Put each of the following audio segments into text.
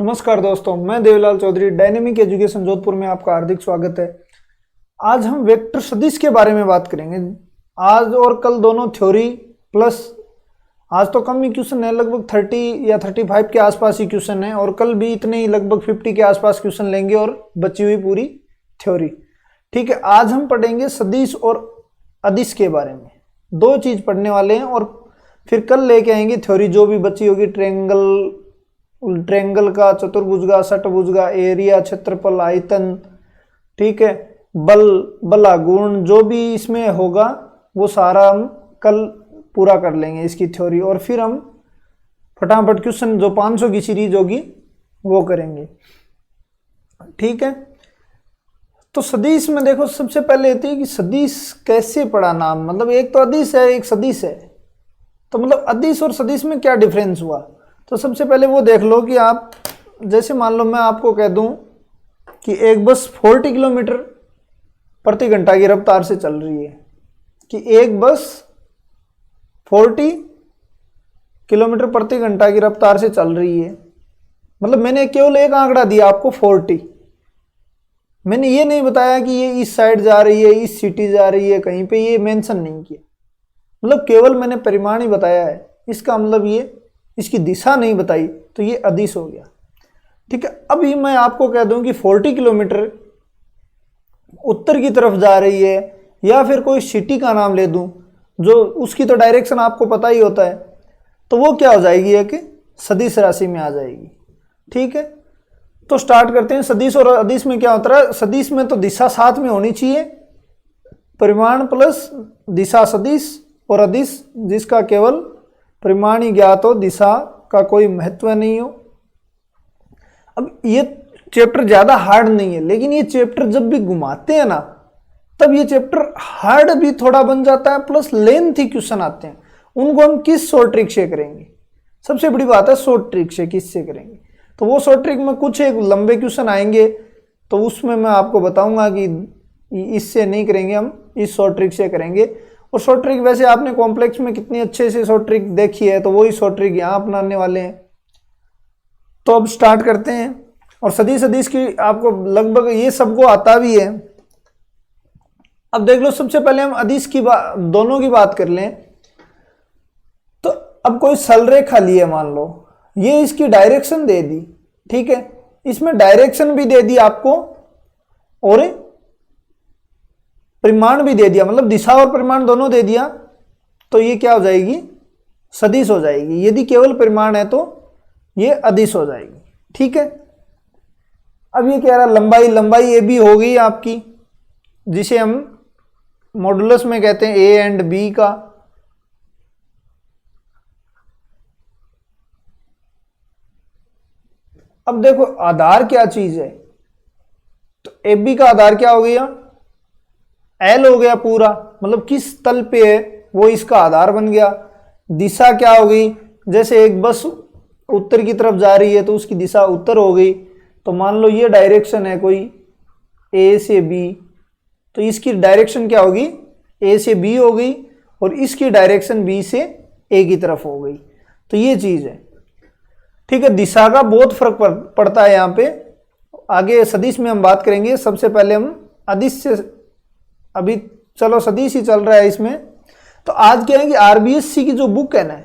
नमस्कार दोस्तों, मैं देवलाल चौधरी डायनेमिक एजुकेशन जोधपुर में आपका हार्दिक स्वागत है। आज हम वेक्टर सदिश के बारे में बात करेंगे। आज और कल दोनों थ्योरी प्लस आज तो कम ही क्वेश्चन है, लगभग 30 या 35 के आसपास ही क्वेश्चन है, और कल भी इतने ही लगभग 50 के आसपास क्वेश्चन लेंगे और बची हुई पूरी थ्योरी। ठीक है, आज हम पढ़ेंगे सदिश और अदिश के बारे में। दो चीज पढ़ने वाले हैं और फिर कल लेके आएंगे थ्योरी जो भी बची होगी, ट्रेंगल का, चतुर्भुज का, षटभुज का, एरिया, क्षेत्रफल, आयतन, ठीक है, बला, गुण, जो भी इसमें होगा वो सारा हम कल पूरा कर लेंगे इसकी थ्योरी, और फिर हम फटाफट क्वेश्चन जो 500 की सीरीज होगी वो करेंगे। ठीक है, तो सदिश में देखो, सबसे पहले होती है कि सदिश कैसे पढ़ा नाम, मतलब एक तो अदिश है एक सदिश है, तो मतलब अदिश और सदिश में क्या डिफरेंस हुआ। तो सबसे पहले वो देख लो कि आप, जैसे मान लो मैं आपको कह दूं कि एक बस 40 किलोमीटर प्रति घंटा की रफ्तार से चल रही है, कि एक बस 40 किलोमीटर प्रति घंटा की रफ्तार से चल रही है, मतलब मैंने केवल एक आंकड़ा दिया आपको 40। मैंने ये नहीं बताया कि ये इस साइड जा रही है, इस सिटी जा रही है, कहीं पे ये मेंशन नहीं किया, मतलब केवल मैंने परिमाण ही बताया है। इसका मतलब ये इसकी दिशा नहीं बताई, तो ये अदिश हो गया। ठीक है, अभी मैं आपको कह दूं कि 40 किलोमीटर उत्तर की तरफ जा रही है, या फिर कोई सिटी का नाम ले दूं जो उसकी तो डायरेक्शन आपको पता ही होता है, तो वो क्या हो जाएगी है कि सदिश राशि में आ जाएगी। ठीक है, तो स्टार्ट करते हैं। सदिश और अदिश में क्या होता है। सदिश में तो दिशा साथ में होनी चाहिए, परिमाण प्लस दिशा सदिश, और अदिश जिसका केवल परिमाण ही ज्ञात हो, दिशा का कोई महत्व नहीं हो। अब ये चैप्टर ज्यादा हार्ड नहीं है, लेकिन ये चैप्टर जब भी घुमाते हैं ना, तब ये चैप्टर हार्ड भी थोड़ा बन जाता है, प्लस लेंथी क्वेश्चन आते हैं। उनको हम किस शॉर्ट ट्रिक से करेंगे, सबसे बड़ी बात है शॉर्ट ट्रिक से किससे करेंगे। तो वो शॉर्ट ट्रिक में कुछ एक लंबे क्वेश्चन आएंगे, तो उसमें मैं आपको बताऊंगा कि इससे नहीं करेंगे, हम इस शॉर्ट ट्रिक से करेंगे। और शॉर्ट ट्रिक वैसे आपने कॉम्प्लेक्स में कितनी अच्छे से शॉर्ट ट्रिक देखी है, तो वही शॉर्ट ट्रिक यहाँ अपनाने वाले हैं। तो अब स्टार्ट करते हैं। और सदिश अदिश की आपको लगभग ये सबको आता भी है। अब देख लो, सबसे पहले हम अदिश की बात, दोनों की बात कर लें। तो अब कोई सरल रेखा ली है, मान लो ये इसकी डायरेक्शन दे दी, ठीक है, इसमें डायरेक्शन भी दे दी आपको और परिमाण भी दे दिया, मतलब दिशा और परिमाण दोनों दे दिया, तो ये क्या हो जाएगी, सदिश हो जाएगी। यदि केवल परिमाण है तो ये अदिश हो जाएगी। ठीक है, अब ये कह रहा लंबाई, लंबाई ये भी हो गई आपकी, जिसे हम मॉडुलस में कहते हैं ए एंड बी का। अब देखो आधार क्या चीज है, तो ए बी का आधार क्या हो गया, एल हो गया पूरा, मतलब किस तल पे है वो इसका आधार बन गया। दिशा क्या हो गई, जैसे एक बस उत्तर की तरफ जा रही है तो उसकी दिशा उत्तर हो गई, तो मान लो ये डायरेक्शन है कोई ए से बी, तो इसकी डायरेक्शन क्या होगी, ए से बी हो गई, और इसकी डायरेक्शन बी से ए की तरफ हो गई। तो ये चीज है। ठीक है, दिशा का बहुत फर्क पड़ता है यहाँ पे। आगे सदिश में हम बात करेंगे। सबसे पहले हम अदिश से, अभी चलो सदिश ही चल रहा है इसमें। तो आज क्या है कि आरबीएससी की जो बुक है ना,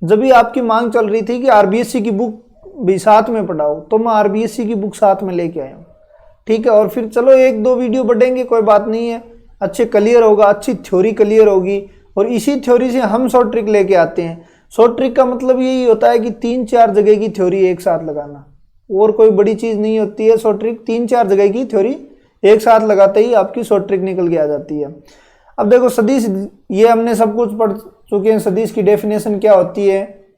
जब भी आपकी मांग चल रही थी कि आरबीएससी की बुक भी साथ में पढ़ाओ, तो मैं आरबीएससी की बुक साथ में लेके आया हूँ। ठीक है, और फिर चलो एक दो वीडियो बढ़ेंगे, कोई बात नहीं है, अच्छे क्लियर होगा, अच्छी थ्योरी क्लियर होगी, और इसी थ्योरी से हम शॉर्ट ट्रिक लेके आते हैं। शॉर्ट ट्रिक का मतलब यही होता है कि 3-4 जगह की थ्योरी एक साथ लगाना, और कोई बड़ी चीज नहीं होती है। शॉर्ट ट्रिक 3-4 जगह की थ्योरी एक साथ लगाते ही आपकी शॉर्ट ट्रिक निकल के आ जाती है। अब देखो सदिश, ये हमने सब कुछ पढ़ चुके हैं, सदिश की डेफिनेशन क्या होती है,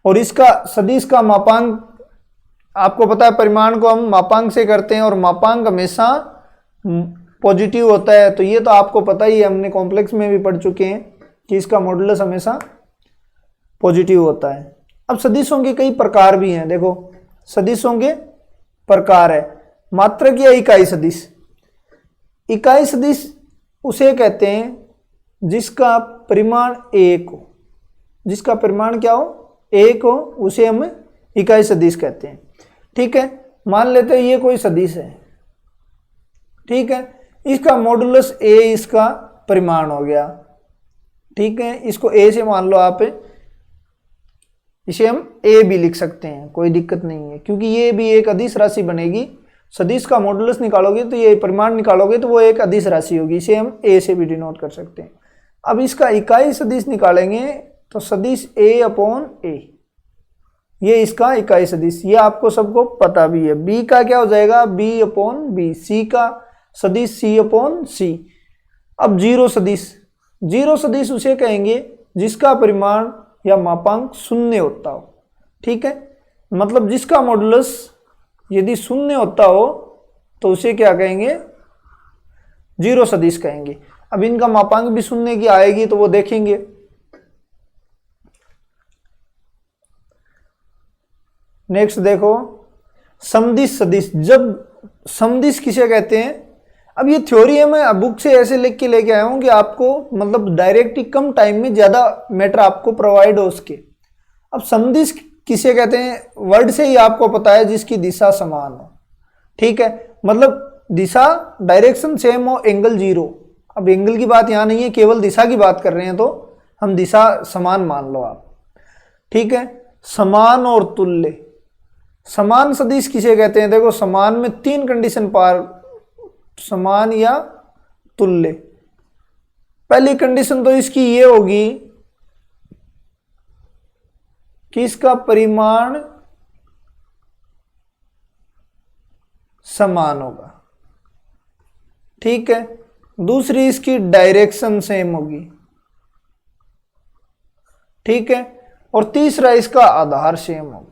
और इसका सदिश का मापांक आपको पता है, परिमाण को हम मापांक से करते हैं, और मापांक हमेशा पॉजिटिव होता है। तो ये तो आपको पता ही है, हमने कॉम्प्लेक्स में भी पढ़ चुके हैं कि इसका मॉडुलस हमेशा पॉजिटिव होता है। अब सदिशों के कई प्रकार भी हैं। देखो सदिशों के प्रकार है, मात्रक या इकाई सदिश। इकाई सदिश उसे कहते हैं जिसका परिमाण एक हो, जिसका परिमाण क्या हो, एक हो, उसे हम इकाई सदिश कहते हैं। ठीक है, मान लेते हैं ये कोई सदिश है, ठीक है, इसका मॉडुलस ए इसका परिमाण हो गया, ठीक है, इसको ए से मान लो आप, इसे हम ए भी लिख सकते हैं, कोई दिक्कत नहीं है, क्योंकि ये भी एक अदिश राशि बनेगी। सदिश का मॉडुलस निकालोगे तो ये परिमाण निकालोगे तो वो एक अदिश राशि होगी, इसे हम ए से भी डिनोट कर सकते हैं। अब इसका इकाई सदिश निकालेंगे तो सदिश ए अपॉन ए, ये इसका इकाई सदिश, ये आपको सबको पता भी है। बी का क्या हो जाएगा, बी अपॉन बी, सी का सदिश सी अपॉन सी। अब जीरो सदिश, जीरो सदिश उसे कहेंगे जिसका परिमाण या मापांक शून्य होता हो, ठीक है, मतलब जिसका मॉडुलस यदि शून्य होता हो तो उसे क्या कहेंगे, जीरो सदिश कहेंगे। अब इनका मापांक भी शून्य की आएगी तो वो देखेंगे। नेक्स्ट देखो समदिश सदिश, जब समदिश किसे कहते हैं, अब ये थ्योरी है, मैं बुक से ऐसे लिख के लेके आया हूं कि आपको मतलब डायरेक्ट ही कम टाइम में ज्यादा मैटर आपको प्रोवाइड हो उसके। अब समदिश किसे कहते हैं, वर्ड से ही आपको पता है जिसकी दिशा समान हो, ठीक है, मतलब दिशा डायरेक्शन सेम हो, एंगल जीरो। अब एंगल की बात यहाँ नहीं है, केवल दिशा की बात कर रहे हैं तो हम दिशा समान मान लो आप, ठीक है। समान और तुल्य, समान सदिश किसे कहते हैं, देखो समान में तीन कंडीशन पार, समान या तुल्य। पहली कंडीशन तो इसकी ये होगी कि इसका परिमाण समान होगा, ठीक है। दूसरी इसकी डायरेक्शन सेम होगी, ठीक है, और तीसरा इसका आधार सेम होगा।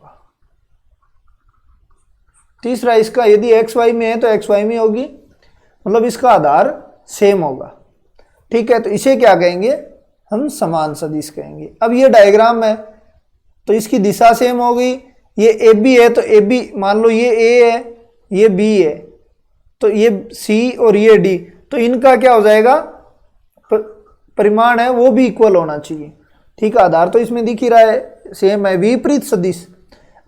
तीसरा इसका यदि एक्स वाई में है तो एक्स वाई में होगी, मतलब इसका आधार सेम होगा, ठीक है। तो इसे क्या कहेंगे, हम समान सदिश कहेंगे। अब ये डायग्राम है तो इसकी दिशा सेम होगी, ये ए बी है तो ए बी मान लो ये ए है, ये बी है, तो ये सी और ये डी, तो इनका क्या हो जाएगा, परिमाण है वो भी इक्वल होना चाहिए, ठीक है। आधार तो इसमें दिख ही रहा है सेम है। विपरीत सदिश,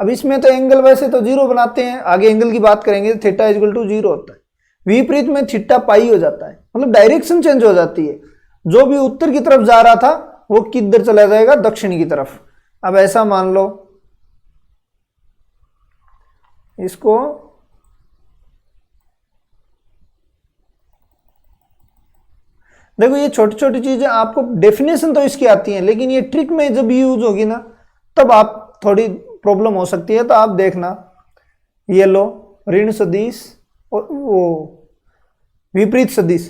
अब इसमें तो एंगल वैसे तो जीरो बनाते हैं, आगे एंगल की बात करेंगे तो थीटा इक्वल टू जीरो होता है। विपरीत में थीटा पाई हो जाता है, मतलब डायरेक्शन चेंज हो जाती है, जो भी उत्तर की तरफ जा रहा था वो किधर चला जाएगा, दक्षिण की तरफ। अब ऐसा मान लो इसको, देखो ये छोटी छोटी चीजें आपको डेफिनेशन तो इसकी आती हैं, लेकिन ये ट्रिक में जब यूज होगी ना तब आप थोड़ी प्रॉब्लम हो सकती है। तो आप देखना, ये लो ऋण सदिश और वो विपरीत सदिश,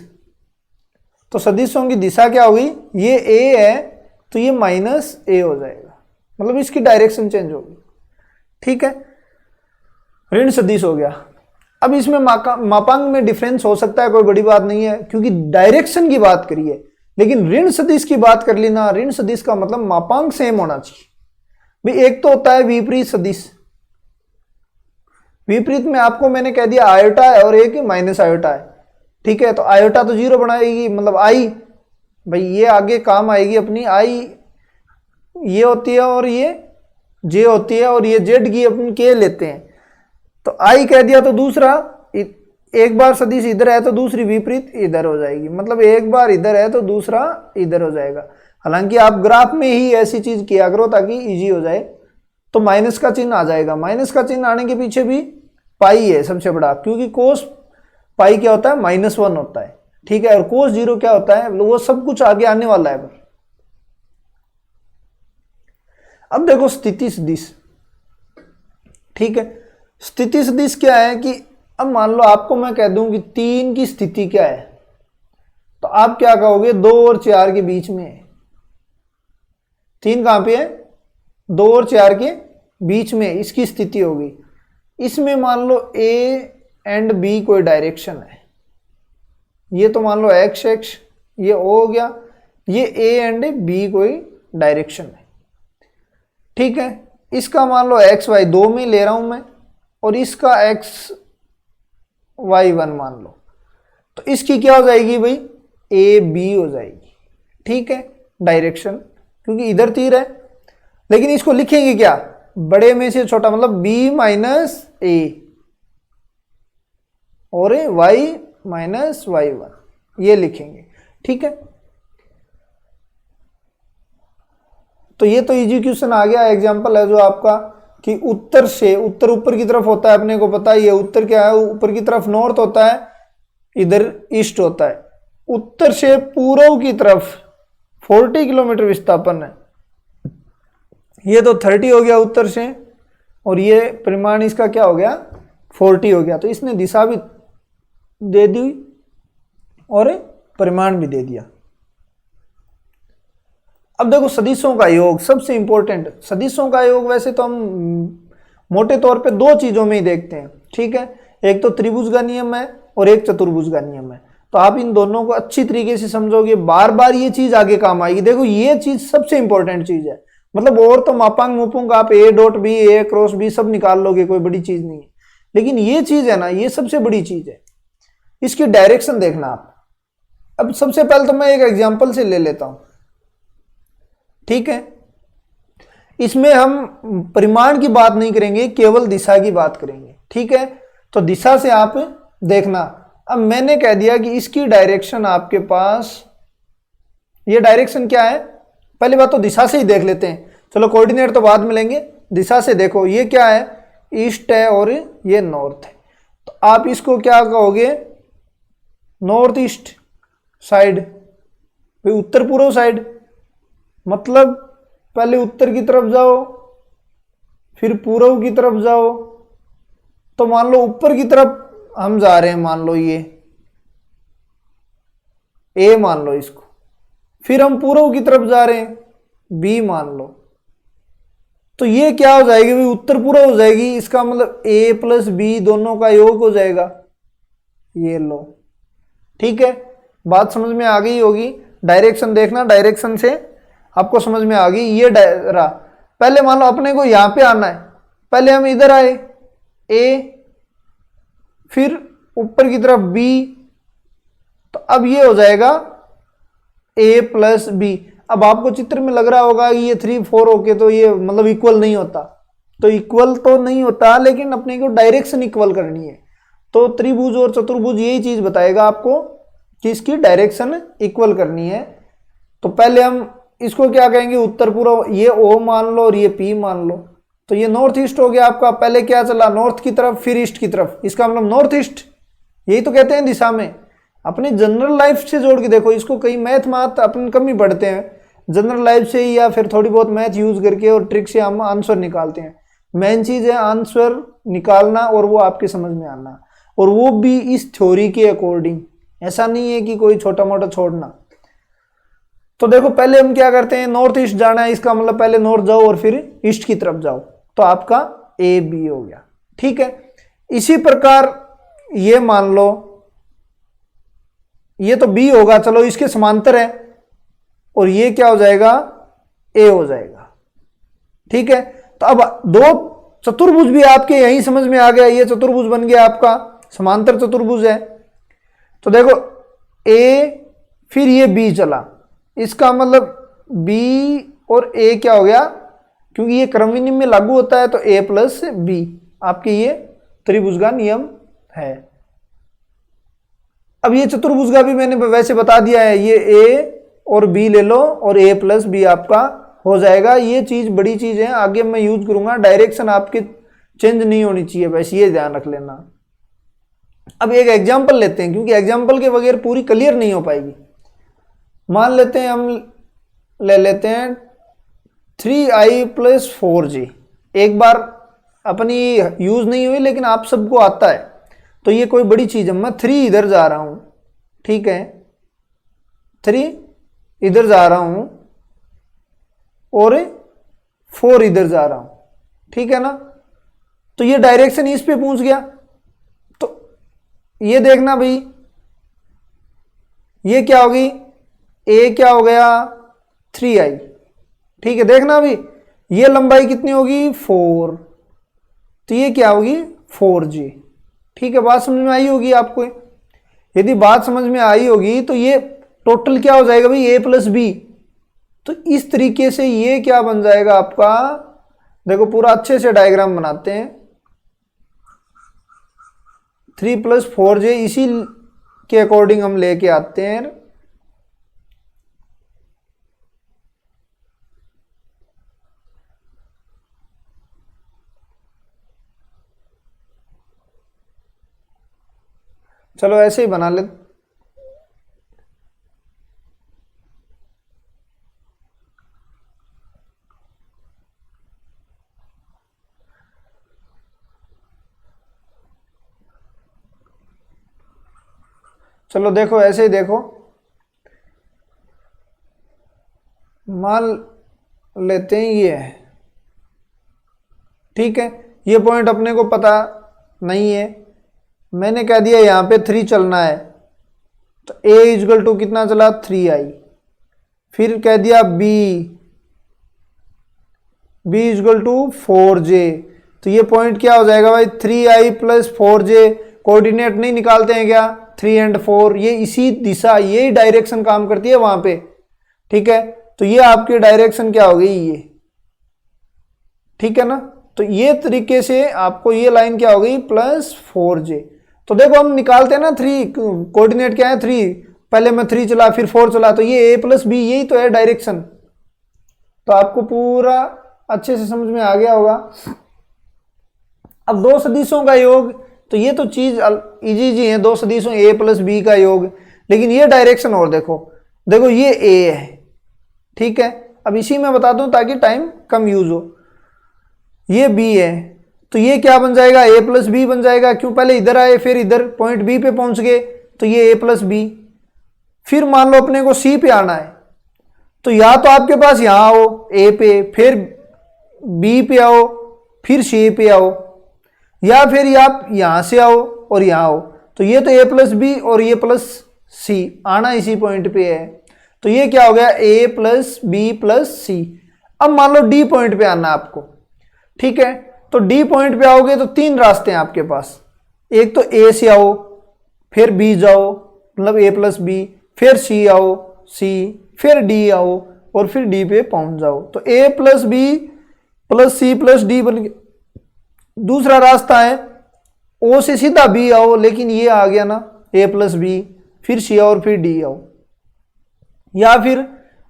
तो सदिशों की दिशा क्या होगी, ये ए है तो ये माइनस ए हो जाएगा, मतलब इसकी डायरेक्शन चेंज होगी, ठीक है। ऋण सदिश हो गया। अब इसमें मापांक में डिफरेंस हो सकता है, कोई बड़ी बात नहीं है क्योंकि डायरेक्शन की बात करी है, लेकिन ऋण सदिश की बात कर ली ना, ऋण सदिश का मतलब मापांक सेम होना चाहिए भाई। एक तो होता है विपरीत सदिश, विपरीत में आपको मैंने कह दिया आयोटा है और एक माइनस आयोटा है, ठीक है। तो आयोटा तो जीरो बनाएगी, मतलब आई भाई ये आगे काम आएगी अपनी, आई ये होती है और ये जे होती है, और ये जेड की अपन के लेते हैं, तो आई कह दिया तो दूसरा एक बार सदिश इधर है तो दूसरी विपरीत इधर हो जाएगी, मतलब एक बार इधर है तो दूसरा इधर हो जाएगा। हालांकि आप ग्राफ में ही ऐसी चीज किया करो ताकि इजी हो जाए। तो माइनस का चिन्ह आ जाएगा, माइनस का चिन्ह आने के पीछे भी पाई है सबसे बड़ा, क्योंकि कोस पाई क्या होता है, -1 होता है, ठीक है, और कोस जीरो क्या होता है, वो सब कुछ आगे आने वाला है। अब देखो स्थिति सदिश, ठीक है। स्थिति सदिश क्या है कि अब मान लो आपको मैं कह दूं कि 3 की स्थिति क्या है, तो आप क्या कहोगे, 2 और 4 के बीच में है। 3 कहां पे है, 2 और 4 के बीच में इसकी स्थिति होगी। इसमें मान लो ए एंड बी कोई डायरेक्शन है, ये तो मान लो एक्स एक्स, ये ओ हो गया, ये ए एंड बी कोई डायरेक्शन है, ठीक है। इसका मान लो एक्स वाई 2 में ले रहा हूं मैं, और इसका एक्स वाई 1 मान लो, तो इसकी क्या हो जाएगी भाई, ए बी हो जाएगी, ठीक है, डायरेक्शन, क्योंकि इधर तीर है। लेकिन इसको लिखेंगे क्या, बड़े में से छोटा मतलब b माइनस ए और y माइनस y1 ये लिखेंगे। ठीक है, तो ये तो इजी क्वेश्चन आ गया। एग्जांपल है जो आपका कि उत्तर से, उत्तर ऊपर की तरफ होता है, अपने को पता ही है उत्तर क्या है, ऊपर की तरफ नॉर्थ होता है, इधर ईस्ट होता है। उत्तर से पूर्व की तरफ 40 किलोमीटर विस्थापन है, ये तो 30 हो गया उत्तर से, और ये परिमाण इसका क्या हो गया 40 हो गया। तो इसने दिशा भी दे दी और परिमाण भी दे दिया। अब देखो सदिशों का योग सबसे इंपॉर्टेंट। सदिशों का योग वैसे तो हम मोटे तौर पे दो चीजों में ही देखते हैं। ठीक है, एक तो त्रिभुज का नियम है और एक चतुर्भुज का नियम है। तो आप इन दोनों को अच्छी तरीके से समझोगे, बार बार ये चीज आगे काम आएगी। देखो ये चीज सबसे इंपॉर्टेंट चीज है, मतलब और तो मापांक मुपूंक आप A dot B, A cross B सब निकाल लोगे, कोई बड़ी चीज नहीं है, लेकिन ये चीज है ना, ये सबसे बड़ी चीज है। इसकी डायरेक्शन देखना आप। अब सबसे पहले तो मैं एक एग्जांपल से ले लेता हूं। ठीक है, इसमें हम परिमाण की बात नहीं करेंगे, केवल दिशा की बात करेंगे। ठीक है, तो दिशा से आप देखना। अब मैंने कह दिया कि इसकी डायरेक्शन आपके पास, ये डायरेक्शन क्या है, पहली बात तो दिशा से ही देख लेते हैं। चलो कोऑर्डिनेट तो बाद में लेंगे, दिशा से देखो ये क्या है, ईस्ट है और ये नॉर्थ है। तो आप इसको क्या कहोगे, नॉर्थ ईस्ट साइड, उत्तर पूर्व साइड। मतलब पहले उत्तर की तरफ जाओ, फिर पूर्व की तरफ जाओ। तो मान लो ऊपर की तरफ हम जा रहे हैं, मान लो ये ए मान लो इसको, फिर हम पूर्व की तरफ जा रहे हैं, बी मान लो। तो ये क्या हो जाएगी भाई, उत्तर पूर्व हो जाएगी। इसका मतलब ए प्लस बी दोनों का योग हो जाएगा, ये लो। ठीक है, बात समझ में आ गई होगी। डायरेक्शन देखना, डायरेक्शन से आपको समझ में आ गई। ये रहा, पहले मान लो अपने को यहां पे आना है, पहले हम इधर आए ए, फिर ऊपर की तरफ बी, तो अब ये हो जाएगा ए प्लस बी। अब आपको चित्र में लग रहा होगा ये 3 4 होके तो ये मतलब इक्वल नहीं होता, तो इक्वल तो नहीं होता, लेकिन अपने को डायरेक्शन इक्वल करनी है। तो त्रिभुज और चतुर्भुज यही चीज बताएगा आपको कि इसकी डायरेक्शन इक्वल करनी है। तो पहले हम इसको क्या कहेंगे, उत्तर पूर्व, ये ओ मान लो और ये पी मान लो। तो ये नॉर्थ ईस्ट हो गया आपका। पहले क्या चला, नॉर्थ की तरफ, फिर ईस्ट की तरफ, इसका मतलब नॉर्थ ईस्ट, यही तो कहते हैं दिशा में। अपनी जनरल लाइफ से जोड़ के देखो इसको। कई मैथ अपन कम ही पढ़ते हैं, जनरल लाइफ से ही या फिर थोड़ी बहुत मैथ यूज करके और ट्रिक से हम आंसर निकालते हैं। मेन चीज है आंसर निकालना और वो आपके समझ में आना, और वो भी इस थ्योरी के अकॉर्डिंग। ऐसा नहीं है कि कोई छोटा मोटा छोड़ना। तो देखो पहले हम क्या करते हैं, नॉर्थ ईस्ट जाना है, इसका मतलब पहले नॉर्थ जाओ और फिर ईस्ट की तरफ जाओ, तो आपका ए बी हो गया। ठीक है, इसी प्रकार ये मान लो ये तो बी होगा, चलो इसके समांतर है, और ये क्या हो जाएगा, ए हो जाएगा। ठीक है, तो अब दो चतुर्भुज भी आपके यही समझ में आ गया, ये चतुर्भुज बन गया आपका, समांतर चतुर्भुज है। तो देखो ए फिर ये बी चला, इसका मतलब बी और ए क्या हो गया, क्योंकि ये क्रम विनिमय में लागू होता है, तो ए प्लस बी आपके ये त्रिभुज का नियम है। अब ये चतुर्भुज का भी मैंने वैसे बता दिया है, ये ए और बी ले लो और ए प्लस बी आपका हो जाएगा। ये चीज बड़ी चीज है, आगे मैं यूज करूंगा। डायरेक्शन आपके चेंज नहीं होनी चाहिए, बस ये ध्यान रख लेना। अब एक एग्जाम्पल लेते हैं, क्योंकि एग्जाम्पल के बगैर पूरी क्लियर नहीं हो पाएगी। मान लेते हैं, हम ले लेते हैं 3i + 4j। एक बार अपनी यूज नहीं हुई, लेकिन आप सबको आता है, तो ये कोई बड़ी चीज है। मैं 3 इधर जा रहा हूं, ठीक है, 3 इधर जा रहा हूं और 4 इधर जा रहा हूं, ठीक है ना। तो ये डायरेक्शन इस पे पहुंच गया। तो ये देखना भाई, ये क्या होगी, ए क्या हो गया 3i, ठीक है। देखना अभी ये लंबाई कितनी होगी 4, तो ये क्या होगी 4j, ठीक है। बात समझ में आई होगी आपको। यदि बात समझ में आई होगी तो ये टोटल क्या हो जाएगा भाई a + b। तो इस तरीके से ये क्या बन जाएगा आपका देखो पूरा अच्छे से डायग्राम बनाते हैं। 3 + 4j इसी के अकॉर्डिंग हम लेके आते हैं। चलो ऐसे ही बना ले। चलो देखो ऐसे ही देखो, मान लेते हैं ये है, ठीक है। ये पॉइंट अपने को पता नहीं है, मैंने कह दिया यहाँ पे 3 चलना है, तो a = कितना चला 3i। फिर कह दिया b = 4j, तो ये पॉइंट क्या हो जाएगा भाई 3i + 4j। कोऑर्डिनेट नहीं निकालते हैं क्या, 3 और 4, ये इसी दिशा, यही डायरेक्शन काम करती है वहां पे, ठीक है। तो ये आपकी डायरेक्शन क्या हो गई ये, ठीक है ना। तो ये तरीके से आपको ये लाइन क्या हो गई +4j। तो देखो हम निकालते हैं ना 3, कोऑर्डिनेट क्या है 3, पहले मैं 3 चला फिर 4 चला, तो ये a + b यही तो है डायरेक्शन। तो आपको पूरा अच्छे से समझ में आ गया होगा। अब दो सदिशों का योग, तो ये तो चीज इजी है, दो सदिशों a + b का योग, लेकिन ये डायरेक्शन और देखो, देखो ये a है, ठीक है। अब इसी में बता दूं ताकि टाइम कम यूज हो। ये b है, तो ये क्या बन जाएगा a + b बन जाएगा, क्यों पहले इधर आए फिर इधर पॉइंट b पे पहुंच गए, तो ये a + b। फिर मान लो अपने को c पे आना है, तो या तो आपके पास यहां आओ a पे, फिर b पे आओ, फिर c पे आओ, या फिर आप यहां से आओ और यहां आओ। तो ये तो a + b और ये +c आना इसी पॉइंट पे है, तो ये क्या हो गया a + b + c। अब मान लो d पॉइंट पे आना आपको, ठीक है। तो d पॉइंट पे आओगे तो 3 रास्ते हैं आपके पास, एक तो a से आओ, फिर b जाओ मतलब a + b, फिर c आओ c, फिर d आओ और फिर d पे पहुंच जाओ, तो a + b + c + d बन गया। दूसरा रास्ता है o से सीधा b आओ, लेकिन ये आ गया ना a + b, फिर c आओ और फिर d आओ, या फिर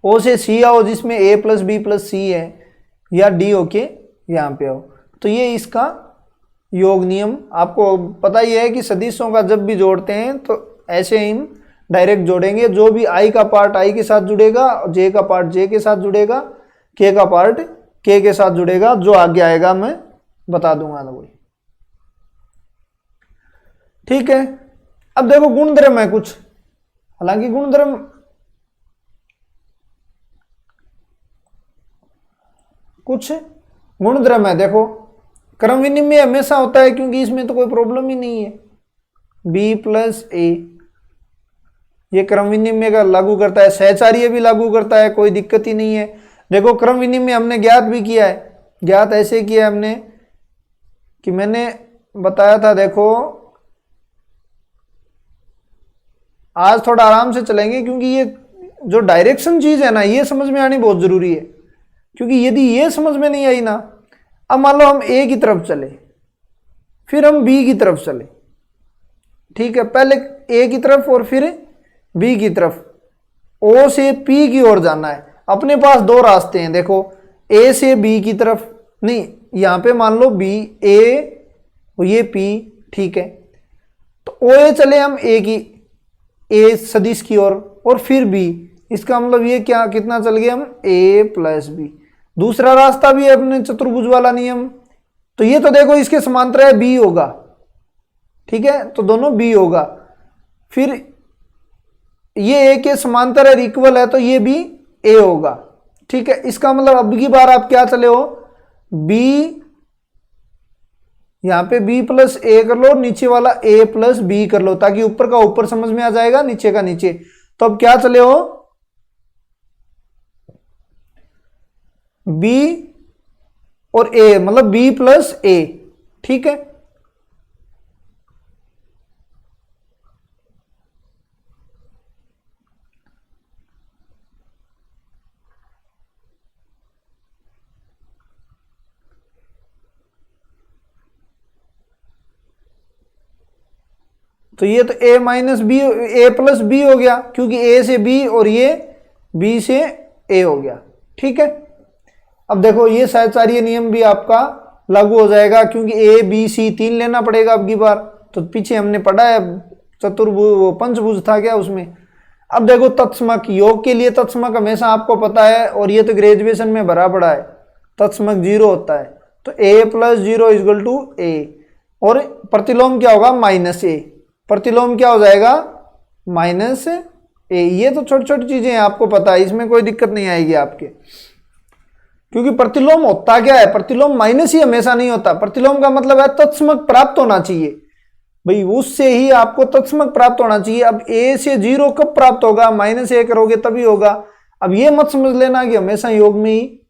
o से c आओ जिसमें a + b + c है, या d होके यहाँ पे आओ। तो ये इसका योग नियम आपको पता ही है कि सदिशों का जब भी जोड़ते हैं तो ऐसे ही डायरेक्ट जोड़ेंगे। जो भी i का पार्ट i के साथ जुड़ेगा, j का पार्ट j के साथ जुड़ेगा, k का पार्ट k के साथ जुड़ेगा, जो आगे आएगा मैं बता दूंगा ना वही, ठीक है। अब देखो गुणधर्म है कुछ, हालांकि गुणधर्म कुछ गुणधर्म है, देखो क्रम विनिमय हमेशा होता है क्योंकि इसमें तो कोई प्रॉब्लम ही नहीं है। b + a ये क्रम विनिमय का लागू करता है, सहचार्य भी लागू करता है, कोई दिक्कत ही नहीं है। देखो क्रम विनिमय हमने ज्ञात भी किया है, ज्ञात ऐसे किया है हमने कि मैंने बताया था, देखो आज थोड़ा आराम से चलेंगे क्योंकि ये जो डायरेक्शन चीज है ना ये समझ में आनी बहुत जरूरी है, क्योंकि यदि ये समझ में नहीं आई ना, अब मान लो हम a की तरफ चले फिर हम b की तरफ चले, ठीक है, पहले a की तरफ और फिर b की तरफ, o से p की ओर जाना है। अपने पास दो रास्ते हैं, देखो a से b की तरफ, नहीं यहां पे मान लो b a और ये p, ठीक है। तो OA चले हम a की a सदिश की ओर और फिर b, इसका मतलब ये क्या कितना चल गए हम a + b। दूसरा रास्ता भी है अपने चतुर्भुज वाला नियम, तो ये तो देखो इसके समांतर है b होगा, ठीक है, तो दोनों b होगा। फिर ये a के समांतर है इक्वल है, तो ये भी a होगा, ठीक है। इसका मतलब अब की बार आप क्या चले हो b, यहां पे b + a कर लो, नीचे वाला a + b कर लो, ताकि ऊपर का ऊपर समझ में आ जाएगा नीचे का नीचे। तो अब क्या चले हो b और a मतलब b + a, ठीक है। तो ये तो a minus B, a plus B हो गया, क्योंकि a से b और ये b से a हो गया। ठीक है, अब देखो ये सहचार्य नियम भी आपका लागू हो जाएगा, क्योंकि a b c 3 लेना पड़ेगा अब की बार। तो पीछे हमने पढ़ा है चतुर्भुज, वो पंचभुज था क्या उसमें। अब देखो तत्समक, योग के लिए तत्समक हमेशा आपको पता है, और ये तो ग्रेजुएशन में भरा पड़ा है, तत्समक 0 होता है। तो a plus 0 is equal to a, और प्रतिलोम क्या होगा माइनस a, प्रतिलोम क्या हो जाएगा माइनस a। ये तो छोटी छोटी चीजें हैं, आपको पता है, इसमें कोई दिक्कत नहीं आएगी आपके, क्योंकि प्रतिलोम होता क्या है, प्रतिलोम माइनस ही हमेशा नहीं होता। प्रतिलोम का मतलब है तत्समक प्राप्त होना चाहिए भाई, उससे ही आपको तत्समक प्राप्त होना चाहिए। अब a से 0 कब प्राप्त होगा, माइनस a करोगे तभी होगा। अब ये मत समझ लेना कि हमेशा योग में ही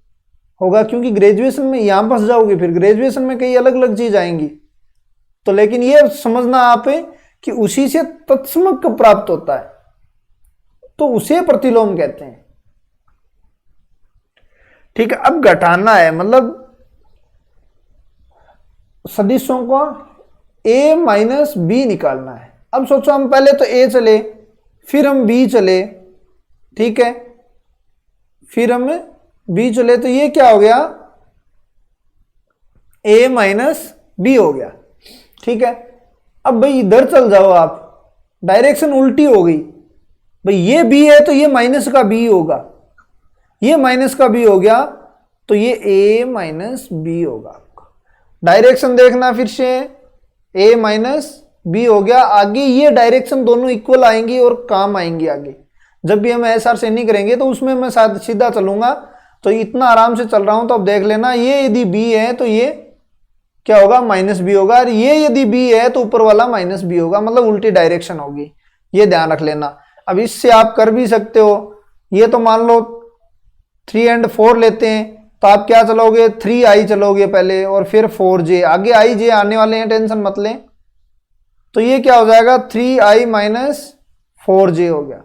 होगा, क्योंकि ग्रेजुएशन में यहां फंस जाओगे, फिर ग्रेजुएशन में कई अलग अलग चीज आएंगी। तो लेकिन ये समझना आप कि उसी से तत्समक प्राप्त होता है, तो उसे प्रतिलोम कहते हैं। ठीक है, अब घटाना है, मतलब सदिशों को a माइनस बी निकालना है। अब सोचो हम पहले तो a चले, फिर हम b चले, ठीक है, फिर हम b चले, तो ये क्या हो गया a माइनस बी हो गया। ठीक है, अब भाई इधर चल जाओ आप, डायरेक्शन उल्टी हो गई भाई, ये b है तो ये माइनस का b होगा, ये माइनस का b हो गया, तो ये a माइनस बी होगा आपका। डायरेक्शन देखना फिर से, a माइनस बी हो गया। आगे ये डायरेक्शन दोनों इक्वल आएंगी और काम आएंगी आगे। जब भी हम एसआर से नहीं करेंगे तो उसमें मैं साथ सीधा चलूंगा, तो इतना आराम से चल रहा हूं, तो अब देख लेना, ये यदि b है तो ये क्या होगा माइनस बी होगा, और ये यदि b है तो ऊपर वाला माइनस बी होगा, मतलब उल्टी डायरेक्शन होगी, ये ध्यान रख लेना। अब इससे आप कर भी सकते हो, ये तो मान लो 3 and 4 लेते हैं, तो आप क्या चलोगे 3i चलोगे पहले, और फिर 4j, आगे i j आने वाले हैं, टेंशन मत लें। तो ये क्या हो जाएगा 3i माइनस 4j हो गया।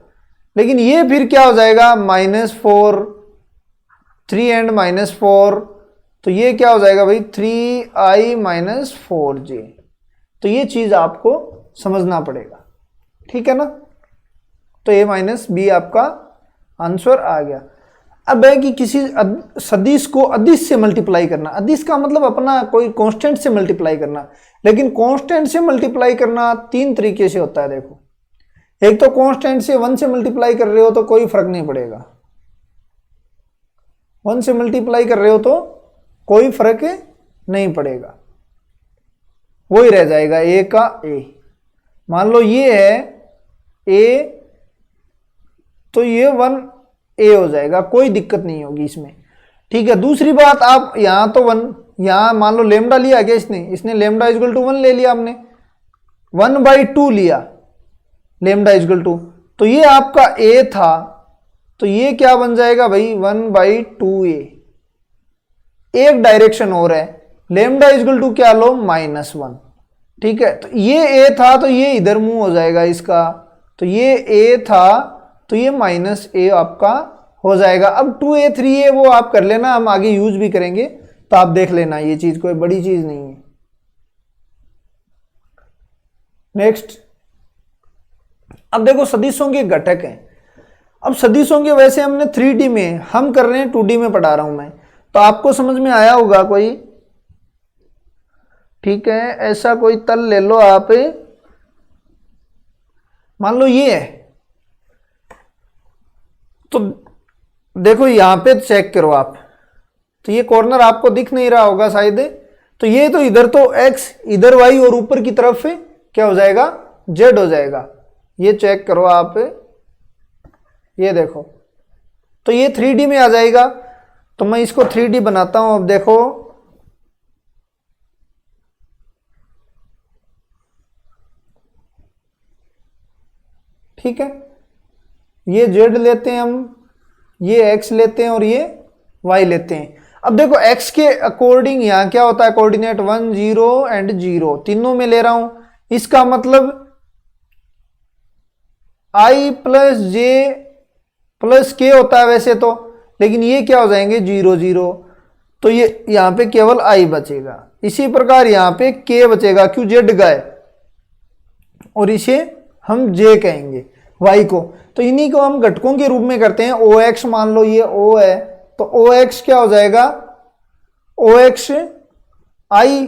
लेकिन ये फिर क्या हो जाएगा -4, 3 and -4, तो ये क्या हो जाएगा भाई 3i माइनस 4j। तो ये चीज आपको समझना पड़ेगा, ठीक है ना। तो a माइनस बी आपका आंसर आ गया। अब है कि किसी सदिश को अदिश से मल्टीप्लाई करना, अदिश का मतलब अपना कोई कांस्टेंट से मल्टीप्लाई करना, लेकिन कांस्टेंट से मल्टीप्लाई करना 3 तरीके से होता है। देखो, एक तो कांस्टेंट से 1 से मल्टीप्लाई कर रहे हो तो कोई फर्क नहीं पड़ेगा, 1 से मल्टीप्लाई कर रहे हो तो कोई फर्क नहीं पड़ेगा, वही रह जाएगा a का a। मान लो ये है a, तो ये 1a हो जाएगा, कोई दिक्कत नहीं होगी इसमें, ठीक है। दूसरी बात, आप यहां तो 1, यहां मान लो लेमडा लिया क्या इसने लेमडा इजगल टू 1 ले लिया, हमने 1/2 लिया लेमडा इजगल टू, तो ये आपका a था, तो ये क्या बन जाएगा भाई 1/2a। एक डायरेक्शन और है, लेमडा इजगल टू क्या लो -1, ठीक है। तो ये a था, तो ये इधर मूव हो जाएगा इसका, तो ये a था, तो ये -a आपका हो जाएगा। अब 2a 3a वो आप कर लेना, हम आगे यूज भी करेंगे, तो आप देख लेना, ये चीज कोई बड़ी चीज नहीं है। नेक्स्ट, अब देखो सदिशों के घटक हैं। अब सदिशों के वैसे हमने 3D में, हम कर रहे हैं 2D में पढ़ा रहा हूं मैं, तो आपको समझ में आया होगा कोई, ठीक है। ऐसा कोई तल ले लो आप, मान लो ये है, तो देखो यहां पे चेक करो आप, तो ये कॉर्नर आपको दिख नहीं रहा होगा शायद, तो ये तो इधर तो x, इधर y, और ऊपर की तरफ क्या हो जाएगा z हो जाएगा। ये चेक करो आप, ये देखो, तो ये 3D में आ जाएगा। तो मैं इसको 3D बनाता हूं। अब देखो, ठीक है, ये z लेते हैं हम, ये x लेते हैं और ये y लेते हैं। अब देखो x के अकॉर्डिंग यहां क्या होता है, कोऑर्डिनेट 1 0 एंड 0 तीनों में ले रहा हूं। इसका मतलब i plus j plus k होता है वैसे तो, लेकिन ये क्या हो जाएंगे 0 0, तो ये यहां पे केवल i बचेगा। इसी प्रकार यहां पे k बचेगा, क्यों z गए, और इसे हम जे कहेंगे y को। तो इन्हीं को हम घटकों के रूप में करते हैं। OX मान लो ये O है, तो OX क्या हो जाएगा, OX I,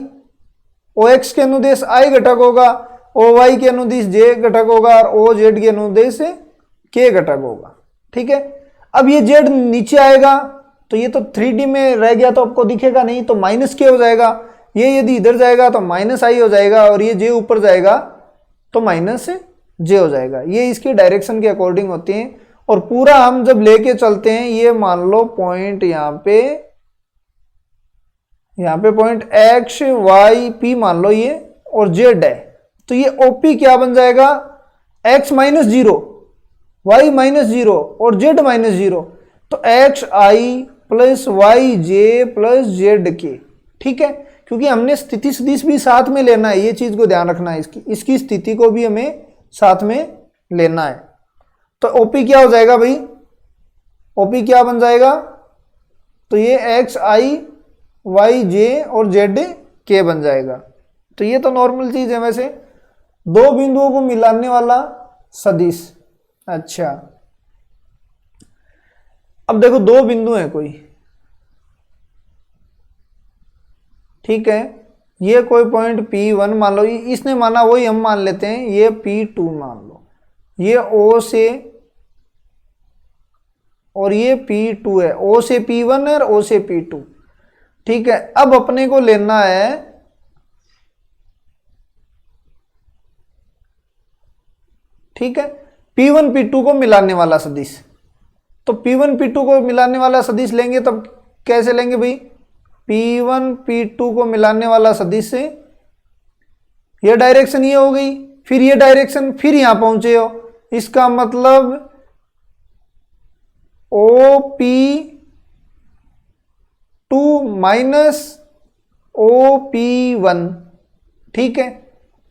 OX के अनुदेश I घटक होगा, OY के अनुदेश J घटक होगा और OZ के अनुदेश K घटक होगा। ठीक है, अब ये Z नीचे आएगा तो ये तो 3D में रह गया तो आपको दिखेगा नहीं, तो माइनस K हो जाएगा। ये यदि इधर जाएगा तो माइनस I हो जाएगा और ये J ऊपर जाएगा तो माइनस J हो जाएगा। ये इसके डायरेक्शन के अकॉर्डिंग होती हैं। और पूरा हम जब लेके चलते हैं, ये मान लो पॉइंट यहाँ पे पॉइंट X Y P मान लो ये, और Z है, तो ये OP क्या बन जाएगा, X माइनस 0, Y माइनस 0 और Z माइनस 0, तो XI plus YJ plus ZK। ठीक है, क्योंकि हमने स्थिति सदिश भी साथ में लेना है, ये चीज को ध्यान रखना है, इसकी स्थिति को भी हमें साथ में लेना है। तो OP क्या हो जाएगा भाई, OP क्या बन जाएगा, तो ये XI YJ और ZK बन जाएगा। तो ये तो नॉर्मल चीज है वैसे, दो बिंदुओं को मिलाने वाला सदिश। अच्छा, अब देखो दो बिंदु हैं कोई, ठीक है, ये कोई पॉइंट P1 मान लो, इसने माना वही हम मान लेते हैं, ये P2 मान लो, ये O से और ये P2 है, O से P1 है और O से P2। ठीक है, अब अपने को लेना है ठीक है P1 P2 को मिलाने वाला सदिश। तो P1 P2 को मिलाने वाला सदिश लेंगे तब कैसे लेंगे भाई, P1 P2 को मिलाने वाला सदिश से ये डायरेक्शन ये हो गई, फिर ये डायरेक्शन, फिर यहां पहुंचे हो, इसका मतलब OP2 माइनस OP1। ठीक है,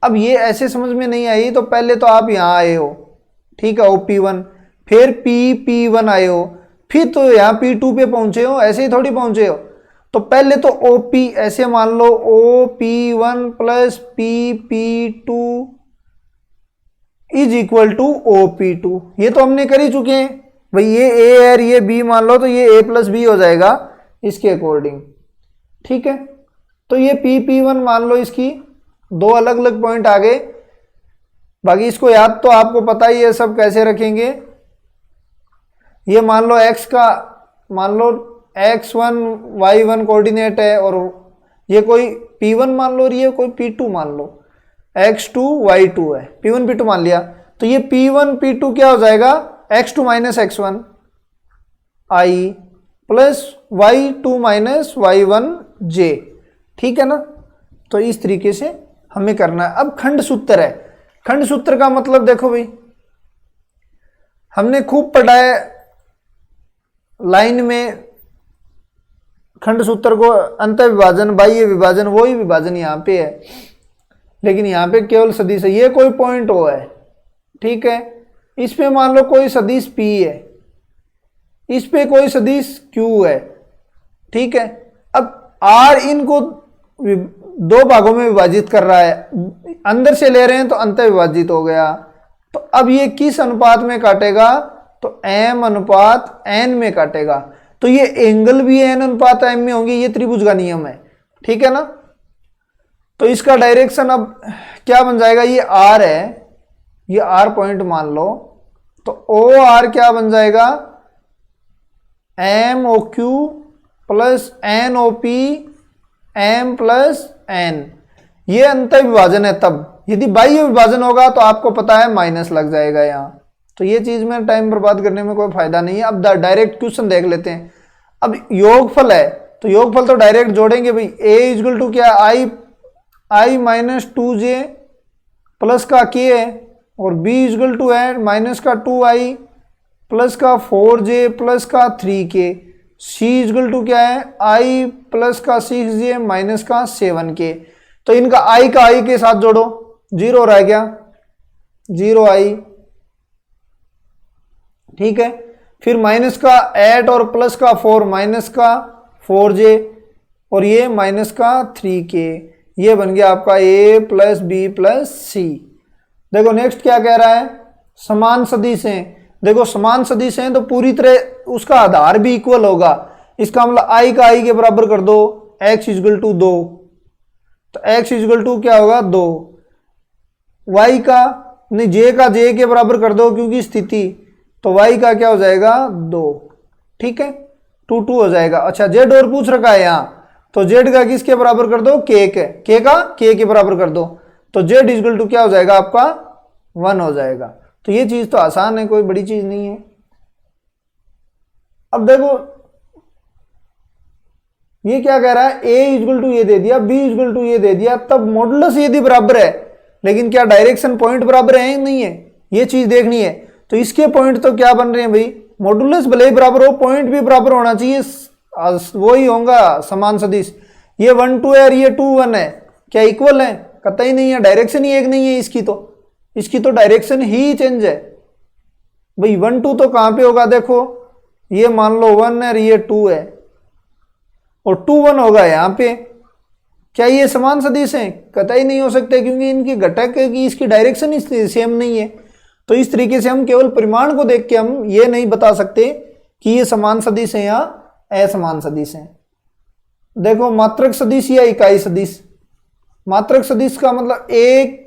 अब ये ऐसे समझ में नहीं आई तो पहले तो आप यहां आए हो, ठीक है, OP1, फिर P1 आए हो, फिर तो यहां P2 पे पहुंचे हो, ऐसे ही थोड़ी पहुंचे हो। तो पहले तो OP ऐसे मान लो, OP1 plus PP2 is equal to OP2। ये तो हमने कर ही चुके हैं भाई, ये A और ये B मान लो, तो ये A प्लस B हो जाएगा इसके अकॉर्डिंग। ठीक है, तो ये PP1 मान लो, इसकी दो अलग अलग पॉइंट आ गए। बाकी इसको याद तो आपको पता ही है सब कैसे रखेंगे। ये मान लो x का, मान लो x1 y1 कोऑर्डिनेट है, और ये कोई P1 मान लो और ये कोई P2 मान लो, x2 y2 है, P1 P2 मान लिया, तो ये P1 P2 क्या हो जाएगा, x2 minus x1 I plus y2 minus y1 j। ठीक है ना, तो इस तरीके से हमें करना है। अब खंड सूत्र है, खंड सूत्र का मतलब देखो भाई, हमने खूब पढ़ा है लाइन में खंड सूत्र को, अंत विभाजन, बाह्य विभाजन, वही विभाजन यहाँ पे है, लेकिन यहाँ पे केवल सदिश है। ये कोई पॉइंट O है, ठीक है, इस पे मान लो कोई सदिश P है, इस पे कोई सदिश Q है। ठीक है, अब R इनको दो भागों में विभाजित कर रहा है, अंदर से ले रहे हैं तो अंत विभाजित हो गया। तो अब ये किस अनुपात में काटेगा, तो M अनुपात N में काटेगा। तो ये एंगल भी N अनुपात M में होंगे, ये त्रिभुज का नियम है। ठीक है ना, तो इसका डायरेक्शन अब क्या बन जाएगा, ये R है, ये R पॉइंट मान लो, तो OR क्या बन जाएगा, MOQ plus NOP M plus N। ये अंत विभाजन है। तब यदि बाह्य विभाजन होगा तो आपको पता है माइनस लग जाएगा यहाँ, तो ये चीज में टाइम बर्बाद करने में कोई फायदा नहीं है। अब डायरेक्ट क्वेश्चन देख लेते हैं। अब योगफल है, तो योगफल तो डायरेक्ट जोड़ेंगे भाई, A इक्वल टू क्या, I माइनस 2J प्लस का K है, और B इक्वल टू है माइनस का 2I प्लस का 4J प्लस का 3K। C इक्वल टू क्या है, I प्लस का 6J माइनस का 7K। तो इनका I का I के साथ जोड़ो, 0 रह गया, 0I। ठीक है, फिर माइनस का 8 और प्लस का 4, माइनस का 4J और ये माइनस का 3K। ये बन गया आपका A plus B plus C। देखो नेक्स्ट क्या कह रहा है, समान सदिश हैं। देखो समान सदिश हैं तो पूरी तरह उसका आधार भी इक्वल होगा। इसका मतलब आई का आई के बराबर कर दो, x इजगल टू 2, तो x इजगल टू क्या होगा 2, y का नहीं j का j के बराबर कर दो क्योंकि स्थिति, तो y का क्या हो जाएगा 2, ठीक है 2 2 हो जाएगा। अच्छा z और पूछ रखा है यहाँ, तो z का किसके बराबर कर दो, k के, k का k के बराबर कर दो, तो z इजगल टू क्या हो जाएगा आपका 1 हो जाएगा। तो ये चीज तो आसान है, कोई बड़ी चीज नहीं है। अब देखो ये क्या कह रहा है, a इजगल टू ये दे दिया, b इजगल टू ये दे दिया, तब मॉडुलस यदि बराबर है, लेकिन क्या डायरेक्शन पॉइंट बराबर है नहीं है, ये चीज देखनी है। तो इसके पॉइंट तो क्या बन रहे हैं भाई, मॉडुलस भले ही बराबर हो, पॉइंट भी बराबर होना चाहिए, वो ही होगा समान सदिश। ये 1 2 है और ये 2 1 है, क्या इक्वल है, कतई नहीं है, डायरेक्शन ही एक नहीं है इसकी तो डायरेक्शन ही चेंज है भाई। 1 2 तो कहां पे होगा, देखो ये मान लो 1 है और ये 2 है, और 2 1 होगा यहाँ पे, क्या ये समान सदिश हैं, कतई नहीं हो सकते, क्योंकि इनकी घटक की इसकी डायरेक्शन ही सेम नहीं है। तो इस तरीके से हम केवल परिमाण को देख के हम ये नहीं बता सकते कि ये समान सदिश है या असमान सदिश है। देखो मात्रक सदिश या इकाई सदिश, मात्रक सदिश का मतलब 1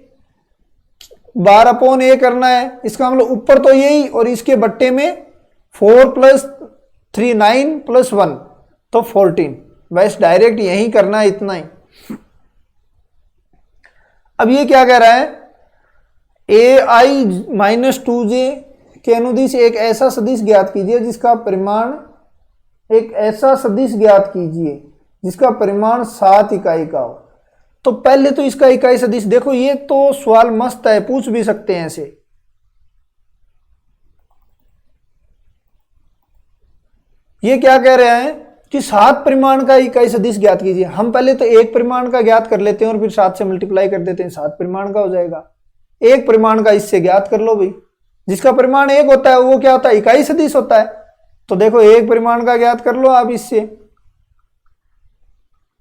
बार अपॉन ए करना है, इसका मतलब ऊपर तो यही और इसके बट्टे में 4 + 3 9 + 1 तो 14, बस डायरेक्ट यही करना है, इतना ही। अब ये क्या कह रहा है, ai - 2j के अनुदिश एक ऐसा सदिश ज्ञात कीजिए जिसका परिमाण, एक ऐसा सदिश ज्ञात कीजिए जिसका परिमाण 7 इकाई का हो। तो पहले तो इसका इकाई सदिश देखो, ये तो सवाल मस्त है, पूछ भी सकते हैं ऐसे। ये क्या कह रहे हैं कि 7 परिमाण का इकाई सदिश ज्ञात कीजिए। हम पहले तो एक परिमाण का ज्ञात कर लेते हैं और फिर 7 से मल्टीप्लाई कर देते हैं, 7 परिमाण का हो जाएगा। एक परिमाण का इससे ज्ञात कर लो भाई, जिसका परिमाण 1 होता है वो क्या होता है, इकाई सदिश होता है। तो देखो एक परिमाण का ज्ञात कर लो आप इससे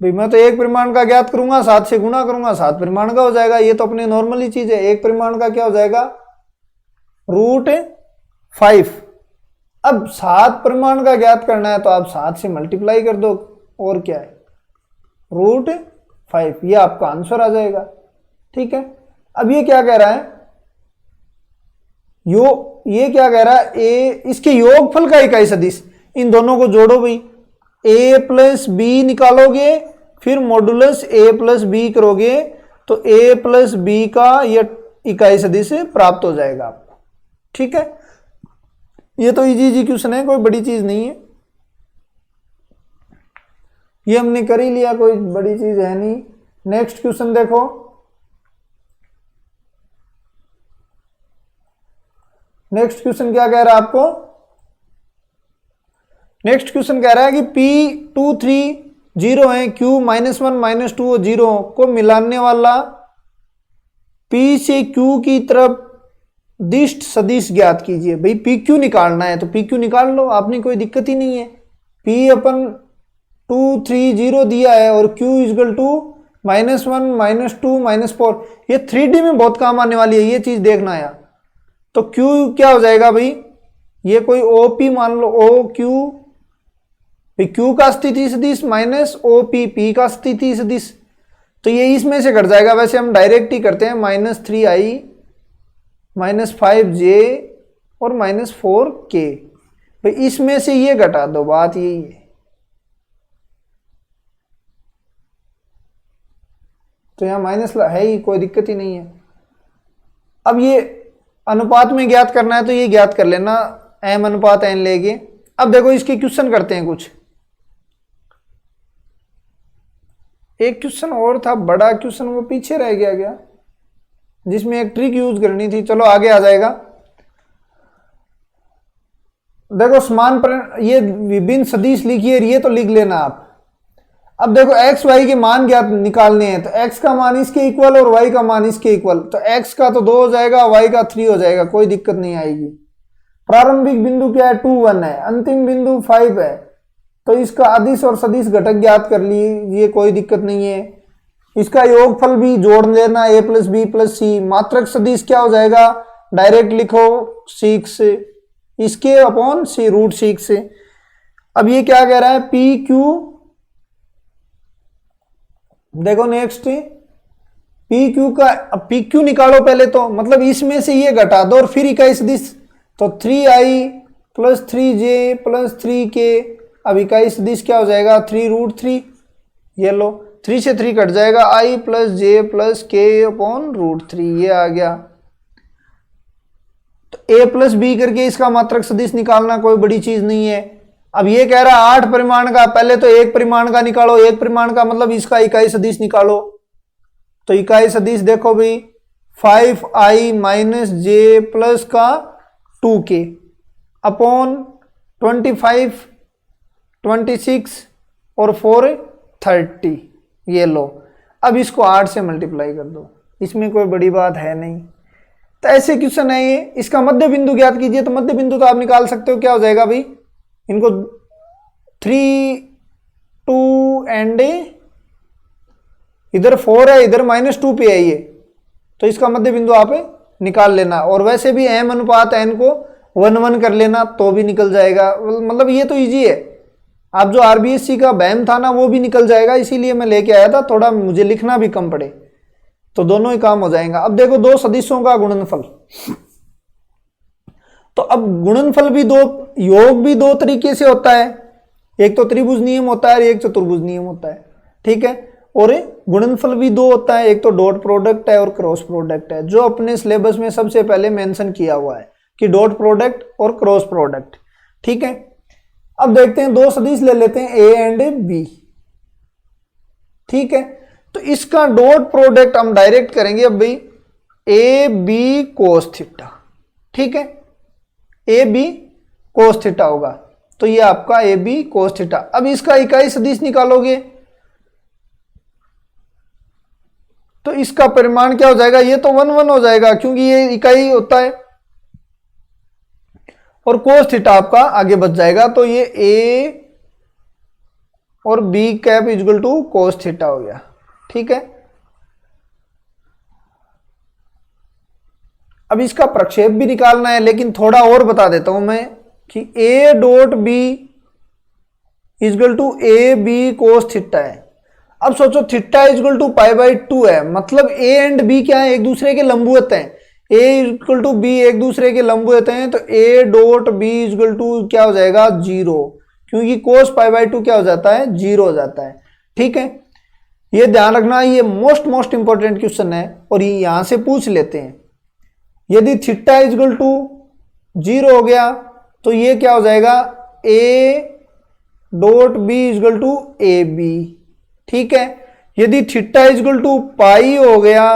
भाई, मैं तो एक परिमाण का ज्ञात करूंगा, 7 से गुणा करूंगा, 7 परिमाण का हो जाएगा। ये तो अपनी नॉर्मल ही चीज है। एक परिमाण का क्या हो जाएगा, √5। अब 7 परिमाण का ज्ञात करना है तो आप 7 से मल्टीप्लाई कर दो, और क्या है √5, ये आपका आंसर आ जाएगा, ठीक है। अब ये क्या कह रहा है, ये क्या कह रहा है, इसके योगफल का इकाई सदिश, इन दोनों को जोड़ो भाई, a + b निकालोगे, फिर मॉडुलस a + b करोगे, तो a + b का यह इकाई सदिश प्राप्त हो जाएगा आपको, ठीक है। ये तो इजी क्वेश्चन है, कोई बड़ी चीज नहीं है, ये हमने कर ही लिया, कोई बड़ी चीज है नहीं। नेक्स्ट क्वेश्चन देखो, नेक्स्ट क्वेश्चन क्या कह रहा है आपको, नेक्स्ट क्वेश्चन कह रहा है कि P 2 3 0 है, Q -1 -2 और 0 को मिलाने वाला P से Q की तरफ दिष्ट सदिश ज्ञात कीजिए। भाई PQ निकालना है तो PQ निकाल लो, आपने कोई दिक्कत ही नहीं है। P अपन 2 3 0 दिया है और Q इजगल टू -1 -2 -4, ये 3D में बहुत काम आने वाली है, ये चीज देखना यार। तो Q क्या हो जाएगा भाई, ये कोई OP मान लो, OQ, Q का स्थिति सदिश माइनस OP, P का स्थिति सदिश, तो ये इसमें से घट जाएगा। वैसे हम डायरेक्ट ही करते हैं, -3i -5j और -4k, भाई इसमें से ये घटा दो, बात यही है। तो यहां माइनस है ही, कोई दिक्कत ही नहीं है। अब ये अनुपात में ज्ञात करना है तो ये ज्ञात कर लेना, m/n लेके। अब देखो इसके क्वेश्चन करते हैं कुछ, एक क्वेश्चन और था बड़ा क्वेश्चन, वो पीछे रह गया क्या, जिसमें एक ट्रिक यूज करनी थी, चलो आगे आ जाएगा। देखो समान पर ये विभिन्न सदिश लिखिए, ये तो लिख लेना आप। अब देखो x y के मान ज्ञात निकालने हैं, तो x का मान इसके इक्वल और y का मान इसके इक्वल, तो x का तो 2 हो जाएगा, y का 3 हो जाएगा, कोई दिक्कत नहीं आएगी। प्रारंभिक बिंदु क्या है, 2 1 है, अंतिम बिंदु 5 है, तो इसका अदिश और सदिश घटक ज्ञात कर लीजिए, कोई दिक्कत नहीं है। इसका योगफल भी जोड़ लेना, a प्लस बी प्लस सी। मात्रक सदिश क्या हो जाएगा, डायरेक्ट लिखो 6 इसके अपॉन सी रूट 6। अब ये क्या कह रहा है, पी क्यू, देखो नेक्स्ट पी क्यू का, अब पी क्यू निकालो पहले तो, मतलब इसमें से ये घटा दो और फिर इकाई सदिश, तो 3i plus 3j plus 3k। अब इकाई सदिश क्या हो जाएगा, 3 रूट 3, ये लो 3 से 3 कट जाएगा, i प्लस जे प्लस के अपॉन रूट 3, ये आ गया। तो a प्लस बी करके इसका मात्रक सदिश निकालना कोई बड़ी चीज नहीं है। अब ये कह रहा है 8 परिमाण का, पहले तो एक परिमाण का निकालो, एक परिमाण का मतलब इसका इकाई सदिश निकालो। तो इकाई सदिश देखो भाई 5i माइनस जे प्लस का 2k अपॉन 25, 26 और 4 30, ये लो। अब इसको 8 से मल्टीप्लाई कर दो, इसमें कोई बड़ी बात है नहीं। तो ऐसे क्वेश्चन है ये। इसका मध्य बिंदु ज्ञात कीजिए, तो मध्य बिंदु तो आप निकाल सकते हो, क्या हो जाएगा भाई, इनको 3 2 एंड इधर 4 है, इधर -2 पे है ये, तो इसका मध्य बिंदु आप निकाल लेना। और वैसे भी m अनुपात n को 1:1 कर लेना तो भी निकल जाएगा, मतलब ये तो इजी है। आप जो RBSC का बैम था ना वो भी निकल जाएगा, इसीलिए मैं लेके आया था, थोड़ा मुझे लिखना भी कम पड़े, तो दोनों ही काम हो जाएगा। अब देखो दो सदिशों का गुणनफल, तो अब गुणनफल भी दो, योग भी दो तरीके से होता है, एक तो त्रिभुज नियम होता है और एक चतुर्भुज नियम होता है, ठीक है। और गुणनफल भी दो होता है, एक तो डॉट प्रोडक्ट है और क्रॉस प्रोडक्ट है, जो अपने सिलेबस में सबसे पहले मेंशन किया हुआ है कि डॉट प्रोडक्ट और क्रॉस प्रोडक्ट, ठीक है। अब देखते हैं, दो सदिश ले लेते हैं ए एंड बी, ठीक है। तो इसका डॉट प्रोडक्ट हम डायरेक्ट करेंगे अब भाई, ए बी कोस थीटा, ठीक है, ए बी कोस थीटा होगा, तो ये आपका ए बी कोस थीटा। अब इसका इकाई सदिश निकालोगे तो इसका परिमाण क्या हो जाएगा, ये तो 1:1 हो जाएगा क्योंकि ये इकाई होता है, और कोस थीटा आपका आगे बच जाएगा, तो ये ए और B cap equal to cos theta हो गया, ठीक है। अब इसका प्रक्षेप भी निकालना है, लेकिन थोड़ा और बता देता हूं मैं कि A dot B equal to A B cos theta है। अब सोचो थीटा इक्वल टू π/2 है, मतलब ए एंड बी क्या है, एक दूसरे के लंबवत हैं, ए इक्वल टू बी एक दूसरे के लंबवत हैं, तो A dot B equal to क्या हो जाएगा 0, क्योंकि कोस π/2 क्या हो जाता है 0 हो जाता है, ठीक है। ये ध्यान रखना, ये मोस्ट इंपॉर्टेंट क्वेश्चन है और ये यहां से पूछ लेते हैं। यदि थीटा इक्वल टू 0 हो गया तो ये क्या हो जाएगा, A dot B equal to A B, ठीक है। यदि थीटा इक्वल टू पाई हो गया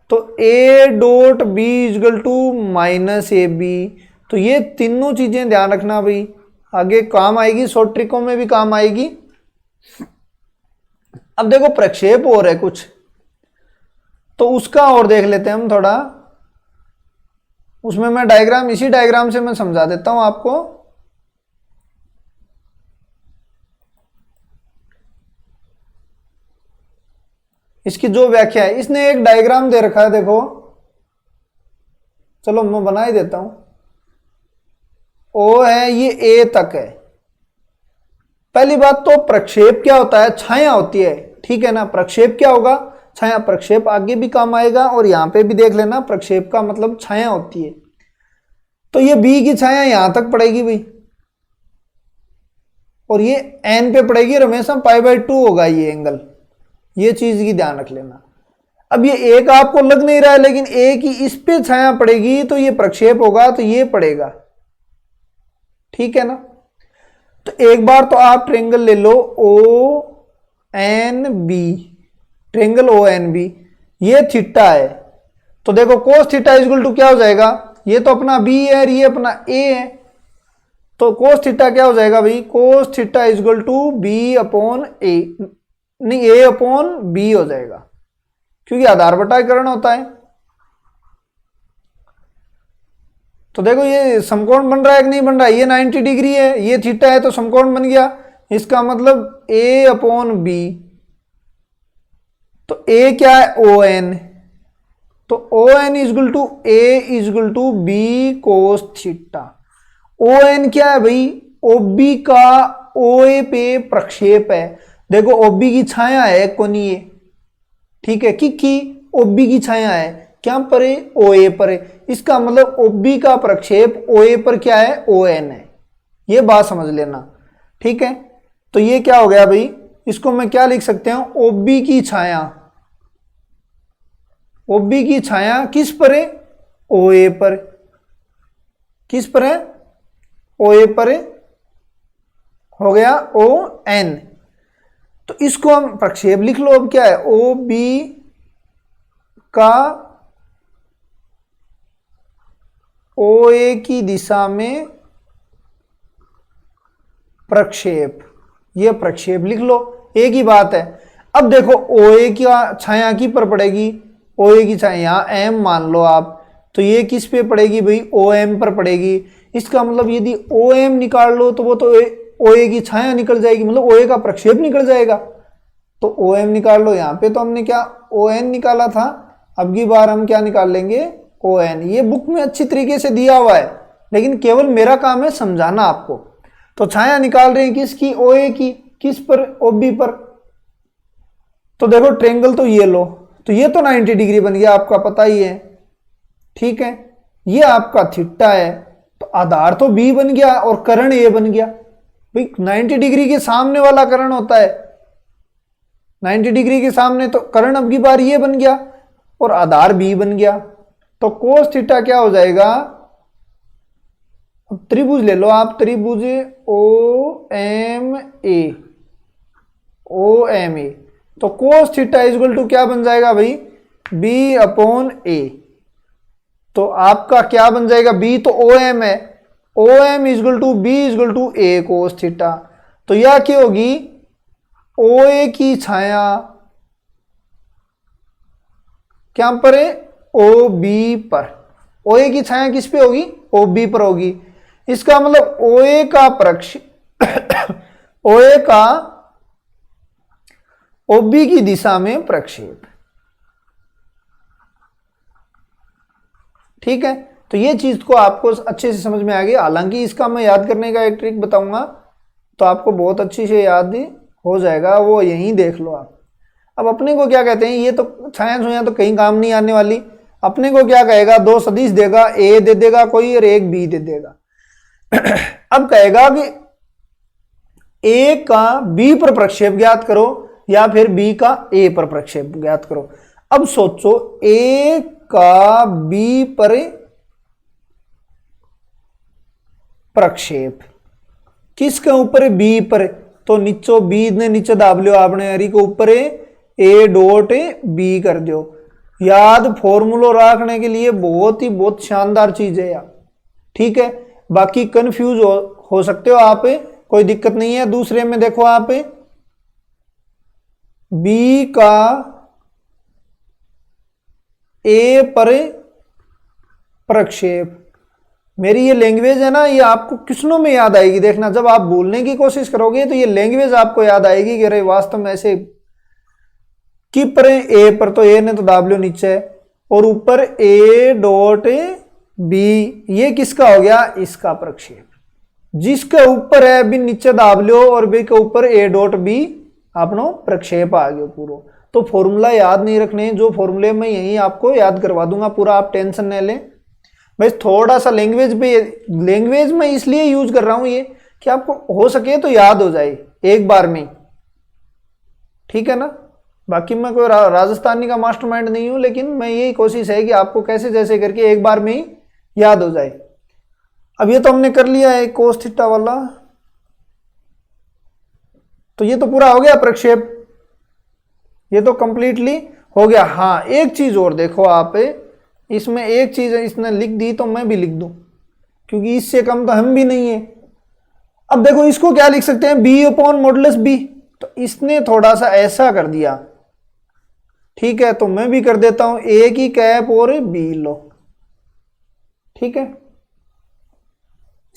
तो A dot B equal to minus A B. तो ये तीनों चीजें ध्यान रखना भाई, आगे काम आएगी, शॉर्ट ट्रिकों में भी काम आएगी। अब देखो प्रक्षेप और है कुछ, तो उसका और देख लेते हैं हम थोड़ा, उसमें मैं डायग्राम, इसी डायग्राम से मैं समझा देता हूं आपको। इसकी जो व्याख्या है, इसने एक डायग्राम दे रखा है, देखो चलो मैं बना ही देता हूं। ओ है, ये ए तक है। पहली बात तो प्रक्षेप क्या होता है, छाया होती है, ठीक है ना। प्रक्षेप क्या होगा, छाया। प्रक्षेप आगे भी काम आएगा और यहां पे भी देख लेना, प्रक्षेप का मतलब छाया होती है। तो ये बी की छाया यहां तक पड़ेगी भाई, और ये एन पे पड़ेगी, और हमेशा π/2 होगा ये एंगल, ये चीज की ध्यान रख लेना। अब ये एक आपको लग नहीं रहा है, लेकिन ए की इस पे छाया पड़ेगी तो ये प्रक्षेप होगा, तो ये पड़ेगा, ठीक है ना। तो एक बार तो आप ट्रेंगल ले लो O N B, triangle O N B, ये थीटा है, तो देखो कोस थीटा इक्वल टू क्या हो जाएगा, ये तो अपना बी है और ये अपना ए है, तो कोस थीटा क्या हो जाएगा भाई, cos theta equal to B upon A, नहीं ए अपॉन बी हो जाएगा, क्योंकि आधार बटाईकरण होता है। तो देखो ये समकोण बन रहा है कि नहीं बन रहा है, ये 90 डिग्री है, ये थीटा है, तो समकोण बन गया। इसका मतलब ए अपॉन बी तो ए क्या है, ओ एन, तो O N is equal to A is equal to B cos theta. O N क्या है भाई, ओबी का ओ ए पे प्रक्षेप है। देखो ओबी की छाया है कोणीय, ठीक है, कि ओबी की छाया है क्या पर है, ओ ए पर है। इसका मतलब ओबी का प्रक्षेप ओ ए पर क्या है, ओ एन है। ये बात समझ लेना, ठीक है। तो ये क्या हो गया भाई, इसको मैं क्या लिख सकते हैं, ओबी की छाया, ओबी की छाया किस पर है, ओ ए पर, किस पर है, ओ ए पर है, हो गया ओ एन। तो इसको हम प्रक्षेप लिख लो, अब क्या है, ओ बी का ओ ए की दिशा में प्रक्षेप, ये प्रक्षेप लिख लो, एक ही बात है। अब देखो ओ ए की छाया की पर पड़ेगी, ओ ए की छाया यहां एम मान लो आप, तो ये किस पे पड़ेगी भाई, ओ एम पर पड़ेगी। इसका मतलब यदि ओ एम निकाल लो तो वो तो ओ ए की छाया निकल जाएगी, मतलब ओ ए का प्रक्षेप निकल जाएगा। तो ओ एम निकाल लो, यहाँ पे तो हमने क्या ओ एन निकाला था, अब की बार हम क्या निकाल लेंगे, ओ एन। ये बुक में अच्छी तरीके से दिया हुआ है, लेकिन केवल मेरा काम है समझाना आपको। तो छाया निकाल रहे हैं किसकी, ओ ए की, किस पर, ओ बी पर। तो देखो ट्रेंगल तो ये लो, तो ये तो 90 डिग्री बन गया, आपका पता ही है, ठीक है। ये आपका थीटा है, तो आधार तो बी बन गया और कर्ण ए बन गया। भाई 90 डिग्री के सामने वाला कर्ण होता है, 90 डिग्री के सामने, तो कर्ण अब की बार ये बन गया और आधार बी बन गया। तो कोस थीटा क्या हो जाएगा, अब त्रिभुज ले लो आप, त्रिभुज O M A, O M A, तो कोस थीटा इजल टू क्या बन जाएगा भाई, बी अपॉन ए। तो आपका क्या बन जाएगा, बी तो ओ एम है, O M is equal to B is equal to A cos theta. तो यह क्या होगी, ओ ए की छाया क्या पर है, ओ बी पर, ओ ए की छाया किस पे होगी, ओ बी पर होगी। इसका मतलब ओ ए का प्रक्षेप ओ ए का ओ बी की दिशा में प्रक्षेप, ठीक है। तो ये चीज को आपको अच्छे से समझ में आ गई। हालांकि इसका मैं याद करने का एक ट्रिक बताऊंगा, तो आपको बहुत अच्छी से याद हो जाएगा, वो यहीं देख लो आप। अब अपने को क्या कहते हैं, ये तो छाया छुया तो कहीं काम नहीं आने वाली। अपने को क्या कहेगा, दो सदिश देगा, ए दे देगा कोई और एक बी दे देगा। अब कहेगा कि ए का बी पर प्रक्षेप ज्ञात करो या फिर बी का ए पर प्रक्षेप ज्ञात करो। अब सोचो ए का बी पर प्रक्षेप किसके ऊपर, बी पर, तो नीचो बी ने नीचे दाब लियो आपने, हरी को ऊपर ए डॉट बी कर दो। याद फॉर्मूलो रखने के लिए बहुत शानदार चीज है यार, ठीक है। बाकी कंफ्यूज हो सकते हो आप, कोई दिक्कत नहीं है। दूसरे में देखो आप, बी का ए पर प्रक्षेप, मेरी ये लैंग्वेज है ना, ये आपको किसनों में याद आएगी, देखना जब आप बोलने की कोशिश करोगे तो ये लैंग्वेज आपको याद आएगी कि अरे वास्तव में ऐसे की पर ए पर, तो ए ने तो दाब लियो नीचे, और ऊपर ए डॉट बी, ये किसका हो गया, इसका प्रक्षेप। जिसके ऊपर है बी नीचे दाब लियो और बी के ऊपर ए डॉट बी, अपनो प्रक्षेप आ गया पूरा। तो फॉर्मूला याद नहीं रखने, जो फॉर्मूले में यही आपको याद करवा दूंगा पूरा, आप टेंशन न लें। भाई थोड़ा सा लैंग्वेज पे, लैंग्वेज में इसलिए यूज कर रहा हूं ये कि आपको हो सके तो याद हो जाए एक बार में, ठीक है ना। बाकी मैं कोई राजस्थानी का मास्टरमाइंड नहीं हूं, लेकिन मैं यही कोशिश है कि आपको कैसे जैसे करके एक बार में ही याद हो जाए। अब ये तो हमने कर लिया है कोस थीटा वाला, तो ये तो पूरा हो गया प्रक्षेप, ये तो कंप्लीटली हो गया। हाँ एक चीज और देखो आप, इसमें एक चीज इसने लिख दी तो मैं भी लिख दूं, क्योंकि इससे कम तो हम भी नहीं है। अब देखो इसको क्या लिख सकते हैं, बी अपॉन मॉडुलस बी, तो इसने थोड़ा सा ऐसा कर दिया, ठीक है, तो मैं भी कर देता हूं, ए की कैप और बी लो, ठीक है,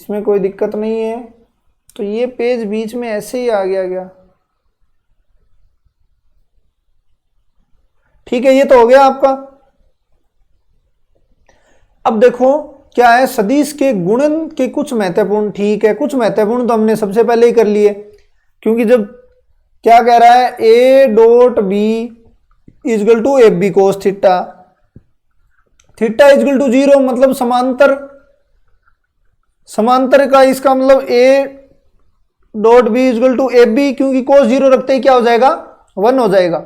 इसमें कोई दिक्कत नहीं है। तो ये पेज बीच में ऐसे ही आ गया, ठीक है, ये तो हो गया आपका। अब देखो क्या है, सदिश के गुणन के कुछ महत्वपूर्ण, ठीक है, कुछ महत्वपूर्ण तो हमने सबसे पहले ही कर लिए, क्योंकि जब क्या कह रहा है, A dot B is equal to F B cos theta, theta is equal to 0, मतलब समांतर, समांतर का इसका मतलब A dot B is equal to F B, क्योंकि कोस 0 रखते ही क्या हो जाएगा, 1 हो जाएगा।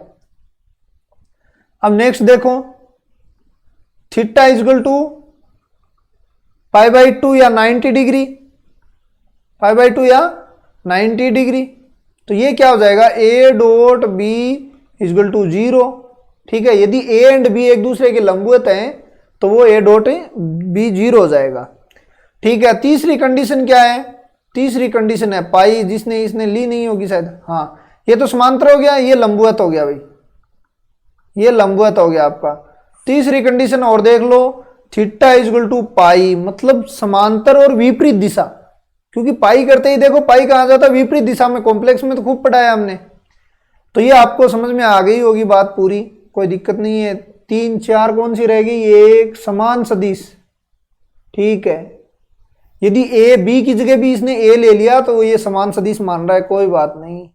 अब नेक्स्ट देखो, थीटा इजगल टू π/2 या 90 डिग्री, π/2 या 90 डिग्री, तो ये क्या हो जाएगा, A dot B is equal to 0, ठीक है। यदि ए एंड बी एक दूसरे के लंबवत हैं तो वो ए डॉट बी 0 हो जाएगा, ठीक है। तीसरी कंडीशन क्या है, तीसरी कंडीशन है पाई, जिसने इसने ली नहीं होगी शायद, हाँ, ये तो समांतर हो गया, ये लंबवत हो गया भाई, ये लंबवत हो गया आपका। तीसरी कंडीशन और देख लो, थीटा इजगल टू पाई, मतलब समांतर और विपरीत दिशा, क्योंकि पाई करते ही देखो पाई कहाँ जाता है, विपरीत दिशा में। कॉम्प्लेक्स में तो खूब पढ़ाया हमने, तो ये आपको समझ में आ गई होगी बात पूरी, कोई दिक्कत नहीं है। 3 4 कौन सी रहेगी, एक समान सदिश, ठीक है। यदि ए बी की जगह भी इसने ए ले लिया तो ये समान सदिश मान रहा है, कोई बात नहीं।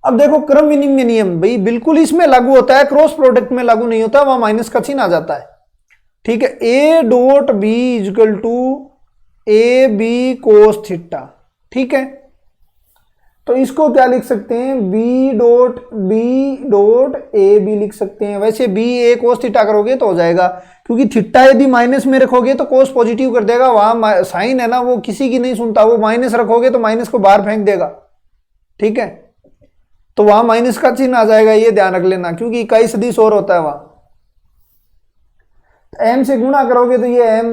अब देखो क्रम विनिमय नियम भाई बिल्कुल इसमें लागू होता है, क्रॉस प्रोडक्ट में लागू नहीं होता, वहां माइनस का चिन्ह आ जाता है, ठीक है। A dot B is equal to A B cos theta, ठीक है। तो इसको क्या लिख सकते हैं, बी डॉट ए बी लिख सकते हैं। वैसे बी ए कोस थीटा करोगे तो हो जाएगा, क्योंकि थीटा यदि माइनस में रखोगे तो कोस पॉजिटिव कर देगा, वहां साइन है ना वो किसी की नहीं सुनता, वो माइनस रखोगे तो माइनस को बाहर फेंक देगा, ठीक है। तो वहां माइनस का चिन्ह आ जाएगा, ये ध्यान रख लेना, क्योंकि इकाई सदिश और होता है वहां। एम से गुणा करोगे तो ये एम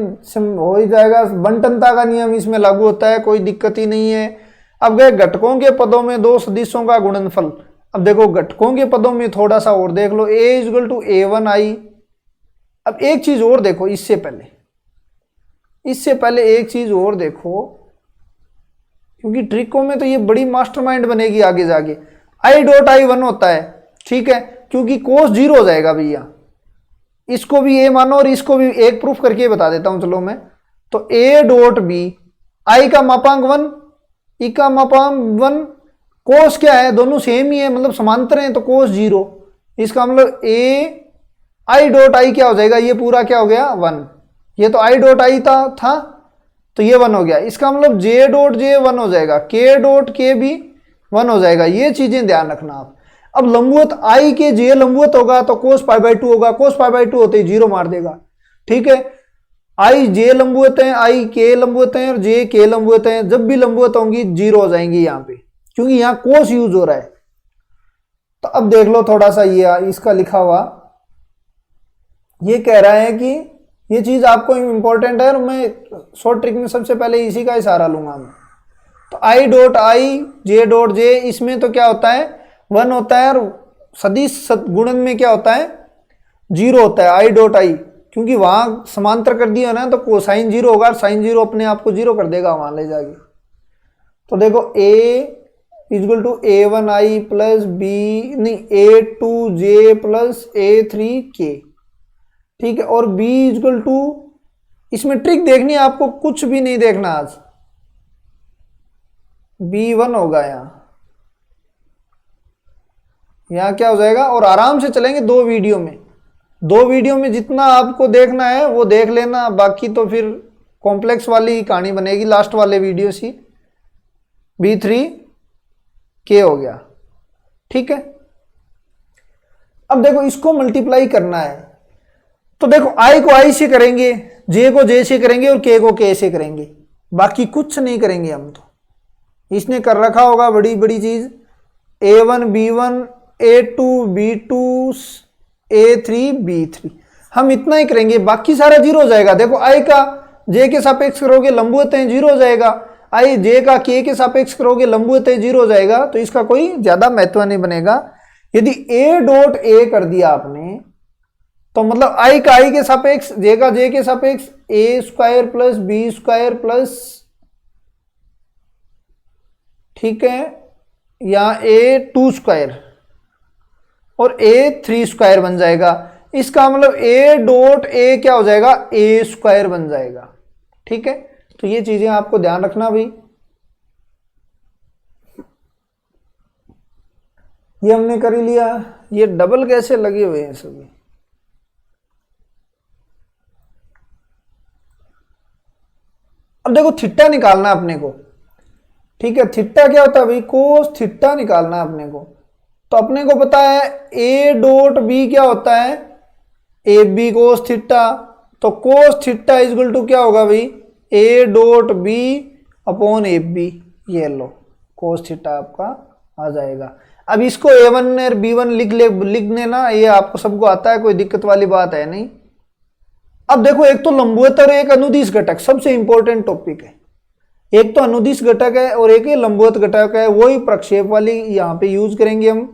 हो ही जाएगा, बंटनता का नियम इसमें लागू होता है, कोई दिक्कत ही नहीं है। अब गए घटकों के पदों में दो सदिशों का गुणनफल। अब देखो घटकों के पदों में थोड़ा सा और देख लो, ए इजगल टू A1 आई। अब एक चीज और देखो, इससे पहले एक चीज और देखो, क्योंकि ट्रिकों में तो ये बड़ी मास्टरमाइंड बनेगी आगे जाके। आई डॉट आई 1 होता है, ठीक है, क्योंकि कोस 0 हो जाएगा भैया। इसको भी ए मानो और इसको भी एक प्रूफ करके बता देता हूं चलो मैं। तो ए डॉट बी, आई का मापांक 1, ई का मापांक 1, कोस क्या है, दोनों सेम ही है, मतलब समांतर हैं, तो कोस 0। इसका मतलब ए आई डॉट आई क्या हो जाएगा, ये पूरा क्या हो गया 1। ये तो आई डॉट आई था तो ये 1 हो गया। इसका मतलब जे डॉट जे 1 हो जाएगा, के डॉट के भी 1 हो जाएगा। ये चीजें ध्यान रखना आप। अब लंबवत आई के जे लंबवत होगा तो कोस π/2 होगा, कोस π/2 होते ही 0 मार देगा, ठीक है। आई जे लंबवत है, आई के लंबवत है और जे के लंबवत है, जब भी लंबवत होंगी 0 हो जाएंगी यहाँ पे, क्योंकि यहाँ कोस यूज हो रहा है। तो अब देख लो थोड़ा सा ये इसका लिखा हुआ, ये कह रहा है कि ये चीज आपको इंपॉर्टेंट है और मैं शॉर्ट ट्रिक में सबसे पहले इसी का इशारा लूंगा मैं। तो I dot I J dot J, इसमें तो क्या होता है 1 होता है, और सदिश गुणन में क्या होता है 0 होता है, आई डॉट आई, क्योंकि वहां समांतर कर दिया ना तो कोसाइन 0 होगा, साइन 0 अपने आप को 0 कर देगा वहां ले जाके। तो देखो a is equal to A1 i plus B नहीं A2 जे प्लस A3 के, ठीक है। और b इजगल टू, इसमें ट्रिक देखनी है आपको, कुछ भी नहीं देखना आज, B1 होगा यहाँ क्या हो जाएगा। और आराम से चलेंगे दो वीडियो में जितना आपको देखना है वो देख लेना, बाकी तो फिर कॉम्प्लेक्स वाली कहानी बनेगी लास्ट वाले वीडियो से। B3 के हो गया, ठीक है। अब देखो इसको मल्टीप्लाई करना है, तो देखो i को i से करेंगे, j को j से करेंगे और k को k से करेंगे, बाकी कुछ नहीं करेंगे हम। तो इसने कर रखा होगा बड़ी बड़ी चीज, A1 B1 A2 B2 A3 B3, हम इतना ही करेंगे, बाकी सारा 0 हो जाएगा। देखो i का j के सापेक्ष करोगे लंबवत है 0 हो जाएगा, i j का k के सापेक्ष करोगे लंबवत है 0 हो जाएगा, तो इसका कोई ज्यादा महत्व नहीं बनेगा। यदि a डॉट a कर दिया आपने तो मतलब i का i के सापेक्ष, j का j के सापेक्ष a square plus b square plus, ठीक है, या A2 स्क्वायर, और ए 3 स्क्वायर बन जाएगा। इसका मतलब ए डॉट ए क्या हो जाएगा, ए स्क्वायर बन जाएगा। ठीक है, तो ये चीजें आपको ध्यान रखना भाई। ये हमने कर ही लिया। ये डबल कैसे लगे हुए हैं सभी। अब देखो थीटा निकालना अपने को। ठीक है, थीटा क्या होता है भाई, कोस थीटा निकालना है अपने को। तो अपने को पता है ए डॉट बी क्या होता है, ए बी कोस थीटा। तो कोस थीटा इजगल टू क्या होगा भाई, A dot B upon A B. ये लो कोस थीटा आपका आ जाएगा। अब इसको a1 और b1 लिख लेना, ये आपको सबको आता है, कोई दिक्कत वाली बात है नहीं। अब देखो एक तो लंबवत और एक अनुदिश घटक, सबसे इंपॉर्टेंट टॉपिक है। एक तो अनुदिश घटक है और एक लंबवत घटक है, वही प्रक्षेप वाली यहां पे यूज करेंगे हम।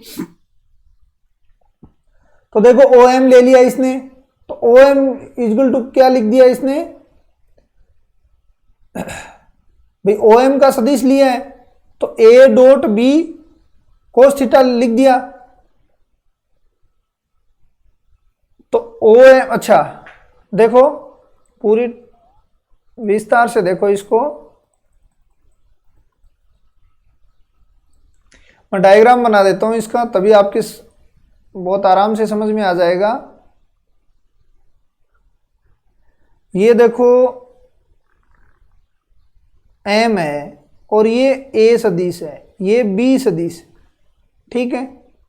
तो देखो OM ले लिया इसने, तो OM इक्वल टू क्या लिख दिया इसने भाई, OM का सदिश लिया है तो A dot B cos theta लिख दिया। तो OM, अच्छा देखो पूरी विस्तार से देखो इसको, मैं डायग्राम बना देता हूं इसका, तभी आपके बहुत आराम से समझ में आ जाएगा। ये देखो M है और ये A सदिश है, ये B सदिश, ठीक है,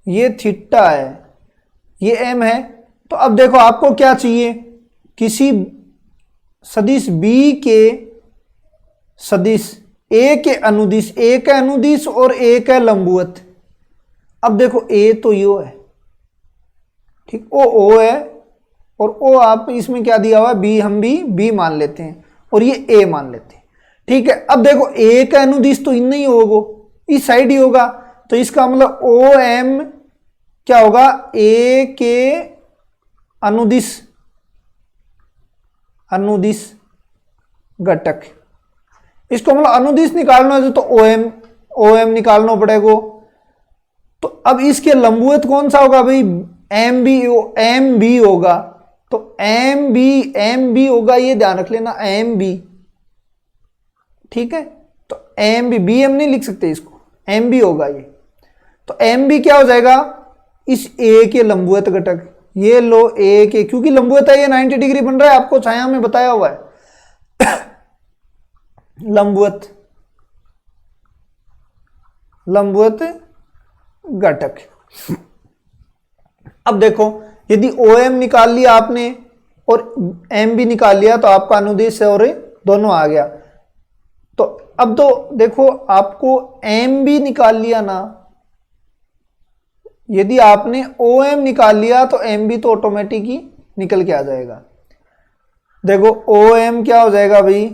ये थीटा है, ये M है। तो अब देखो आपको क्या चाहिए, किसी सदिश B के सदिश A के अनुदिश, A का अनुदिश और A का लंबवत। अब देखो A तो यो है, ठीक, O है और O आप इसमें क्या दिया हुआ है, B, हम भी B मान लेते हैं और ये A मान लेते हैं। ठीक है, अब देखो A का अनुदिश तो इन नहीं होगा, इस साइड ही होगा। तो इसका मतलब OM क्या होगा, A के अनुदिश घटक। इसको मतलब अनुदिश निकालना है तो OM निकालना पड़ेगा। तो अब इसके लंबवत कौन सा होगा भाई, MB होगा। तो MB होगा, ये ध्यान रख लेना, MB। ठीक है, तो MB, BM नहीं लिख सकते इसको, MB होगा ये। तो MB क्या हो जाएगा, इस A के लंबवत घटक। ये लो A के, क्योंकि लंबवत है ये 90 डिग्री बन रहा है, आपको छाया में बताया हुआ है लंबवत घटक। अब देखो यदि OM निकाल लिया आपने और MB निकाल लिया तो आपका अनुदिश और दोनों आ गया। तो अब तो देखो आपको MB निकाल लिया ना, यदि आपने OM निकाल लिया तो MB तो ऑटोमेटिक ही निकल के आ जाएगा। देखो OM क्या हो जाएगा भाई,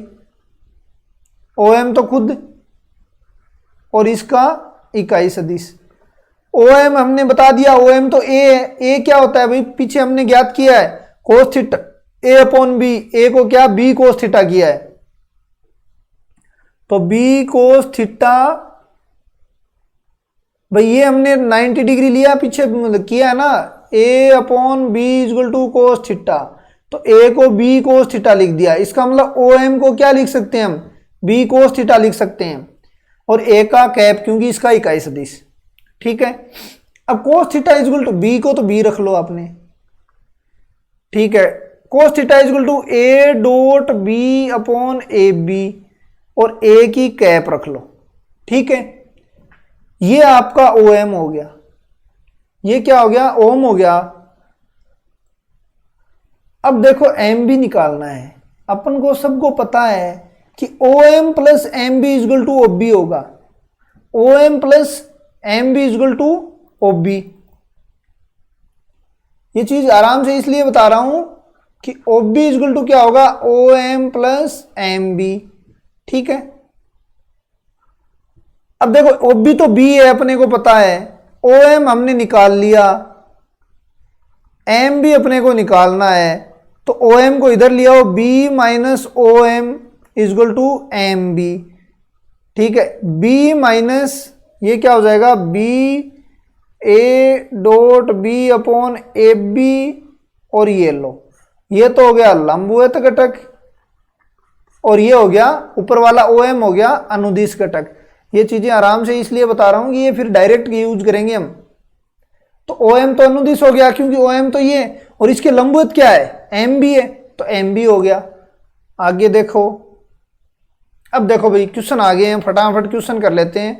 OM तो खुद और इसका इकाई सदिश। OM हमने बता दिया, OM तो A है। A क्या होता है भाई, पीछे हमने ज्ञात किया है cos theta, A upon B। A को क्या, B कोस थीटा किया है, तो B कोस थीटा भाई, ये हमने 90 डिग्री लिया, पीछे किया है ना, A upon B equal to cos theta. तो A को B कोस थीटा लिख दिया। इसका मतलब OM को क्या लिख सकते हैं हम, B कोस थीटा लिख सकते हैं, और A का कैप क्योंकि इसका इकाई सदिश। ठीक है, अब cos theta equal to B को तो B रख लो आपने। ठीक है, cos theta equal to A dot B upon AB और A की कैप रख लो। ठीक है, ये आपका OM हो गया। ये क्या हो गया, ओम हो गया। अब देखो MB निकालना है, अपन को सबको पता है कि OM plus MB equal to OB होगा। OM plus MB equal to OB। ये चीज आराम से इसलिए बता रहा हूं कि OB इक्वल टू क्या होगा, OM प्लस MB। ठीक है, अब देखो OB तो B है, अपने को पता है, OM हमने निकाल लिया, MB अपने को निकालना है, तो OM को इधर लिया हो, B minus OM equal to MB। ठीक है, B माइनस ये क्या हो जाएगा, B A dot B upon A B, और ये लो, ये तो हो गया लंबवत घटक, और ये हो गया ऊपर वाला ओ एम हो गया अनुदिश घटक। ये चीजें आराम से इसलिए बता रहा हूं कि ये फिर डायरेक्ट यूज करेंगे हम। तो ओ एम तो अनुदिश हो गया क्योंकि ओ एम तो ये, और इसके लंबवत क्या है, एम बी है, तो एम बी हो गया। आगे देखो, अब देखो भाई क्वेश्चन आ गए हैं, फटाफट क्वेश्चन कर लेते हैं।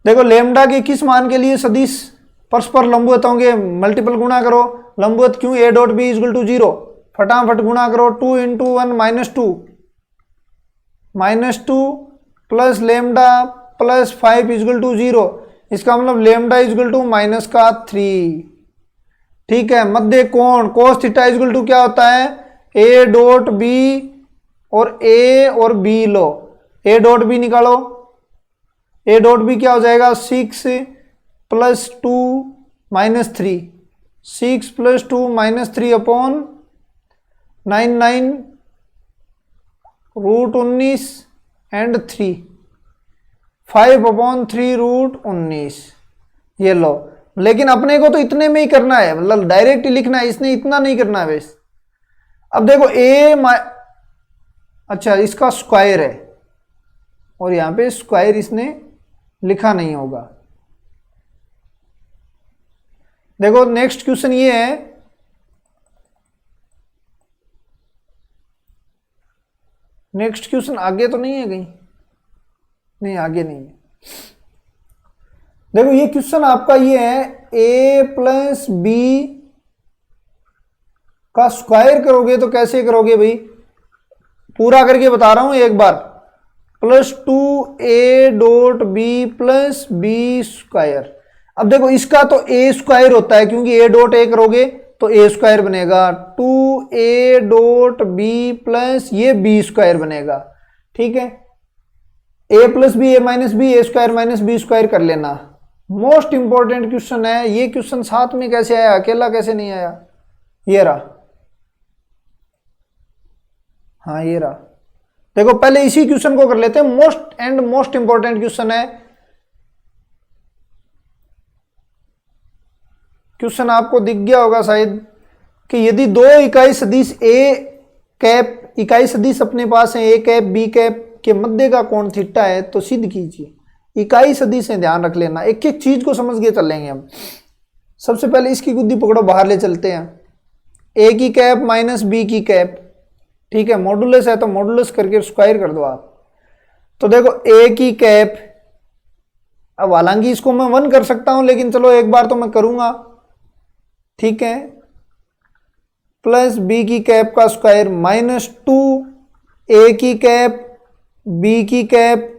देखो लेमडा के किस मान के लिए सदिश परस्पर लंबवत होंगे, मल्टीपल गुणा करो, लंबवत क्यों, A dot B is equal to 0, फटाफट गुणा करो, 2 into 1 -2 plus lambda plus 5 is equal to 0, इसका मतलब लेमडा इजल टू -3। ठीक है, मध्य कोण कोस थीटा इजल टू क्या होता है, ए डॉट बी, और ए और बी लो, ए डॉट बी निकालो, ए डॉट बी क्या हो जाएगा 6 + 2 -3, 6 + 2 -3 अपॉन 9 √19 एंड 3, 5/3 √19, ये लो। लेकिन अपने को तो इतने में ही करना है, मतलब डायरेक्ट ही लिखना है, इसने इतना नहीं करना है बस। अब देखो अच्छा इसका स्क्वायर है, और यहां पे स्क्वायर इसने लिखा नहीं होगा। देखो नेक्स्ट क्वेश्चन ये है, नेक्स्ट क्वेश्चन आगे तो नहीं है कहीं, नहीं आगे नहीं है। देखो ये क्वेश्चन आपका ये है, a + b का स्क्वायर करोगे तो कैसे करोगे भाई, पूरा करके बता रहा हूं एक बार, +2a dot B plus B square. अब देखो इसका तो a स्क्वायर होता है क्योंकि a डॉट a करोगे तो a स्क्वायर बनेगा, 2a डॉट b प्लस ये b स्क्वायर बनेगा। ठीक है, a + b a - b a square - b square कर लेना। मोस्ट इंपॉर्टेंट क्वेश्चन है ये, क्वेश्चन साथ में कैसे आया, अकेला कैसे नहीं आया, ये रहा, हाँ ये रहा। देखो पहले इसी क्वेश्चन को कर लेते हैं, मोस्ट इंपॉर्टेंट क्वेश्चन है। क्वेश्चन आपको दिख गया होगा शायद, कि यदि दो इकाई सदिश ए कैप, इकाई सदिश अपने पास है ए कैप बी कैप के मध्य का कोण थीटा है, तो सिद्ध कीजिए। इकाई सदिश है, ध्यान रख लेना, एक एक चीज को समझ के चलेंगे हम। सबसे पहले इसकी गुद्दी पकड़ो, बाहर ले चलते हैं, ए की कैप माइनस बी की कैप। ठीक है, मॉडुलस है तो मॉडुलस करके स्क्वायर कर दो आप। तो देखो ए की कैप, अब हालांकि इसको मैं 1 कर सकता हूं, लेकिन चलो एक बार तो मैं करूंगा। ठीक है, प्लस बी की कैप का स्क्वायर -2 ए की कैप बी की कैप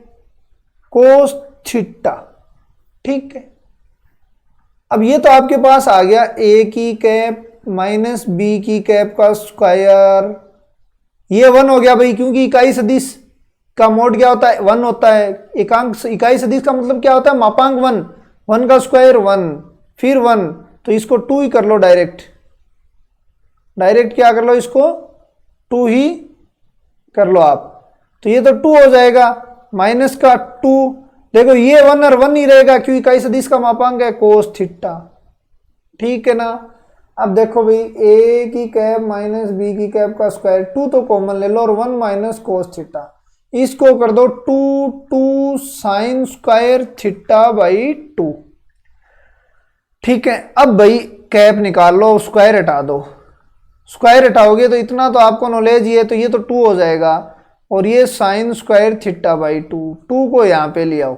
कोस थीटा। ठीक है, अब ये तो आपके पास आ गया ए की कैप माइनस बी की कैप का स्क्वायर, ये 1 हो गया भाई, क्योंकि इकाई सदिश का मोड क्या होता है, 1 होता है। इकाई सदिश का मतलब क्या होता है, मापांक 1, 1 का स्क्वायर 1, फिर 1, तो इसको 2 ही कर लो, डायरेक्ट क्या कर लो, इसको 2 ही कर लो आप। तो ये तो 2 हो जाएगा, माइनस का 2, देखो ये 1 और 1 ही रहेगा क्योंकि इकाई सदिश का मापांक है कोस थीटा। ठीक है ना। अब देखो भाई ए की कैप माइनस बी की कैप का स्क्वायर, 2 तो कॉमन ले लो, और 1 माइनस कोस थीटा, इसको कर दो 2 साइन स्क्वायर थीटा बाई 2। ठीक है, अब भाई कैप निकाल लो, स्क्वायर हटा दो, स्क्वायर हटाओगे तो इतना तो आपको नॉलेज ही है, तो ये तो 2 हो जाएगा, और ये साइन स्क्वायर थीटा बाई 2 को यहाँ पे ले आओ।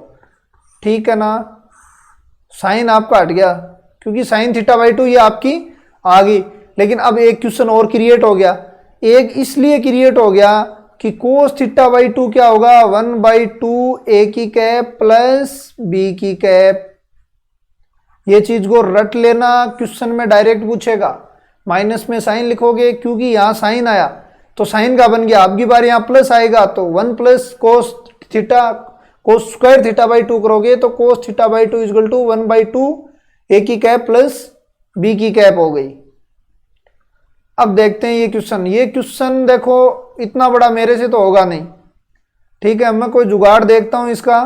ठीक है ना, साइन आपका हट गया क्योंकि साइन थीटा बाई 2 ये आपकी आ गई। लेकिन अब एक क्वेश्चन और क्रिएट हो गया, एक इसलिए क्रिएट हो गया कि कोस थीटा बाई 2 क्या होगा, 1/2 ए की कैप प्लस बी की कैप। ये चीज को रट लेना, क्वेश्चन में डायरेक्ट पूछेगा, माइनस में साइन लिखोगे क्योंकि यहाँ साइन आया तो साइन का बन गया, आपकी बार यहाँ प्लस आएगा तो 1 plus cos theta, cos square theta by 2 करोगे तो cos theta by 2 is equal to 1/2 A की कैप प्लस बी की कैप हो गई। अब देखते हैं ये क्वेश्चन देखो इतना बड़ा मेरे से तो होगा नहीं। ठीक है, मैं कोई जुगाड़ देखता हूं इसका।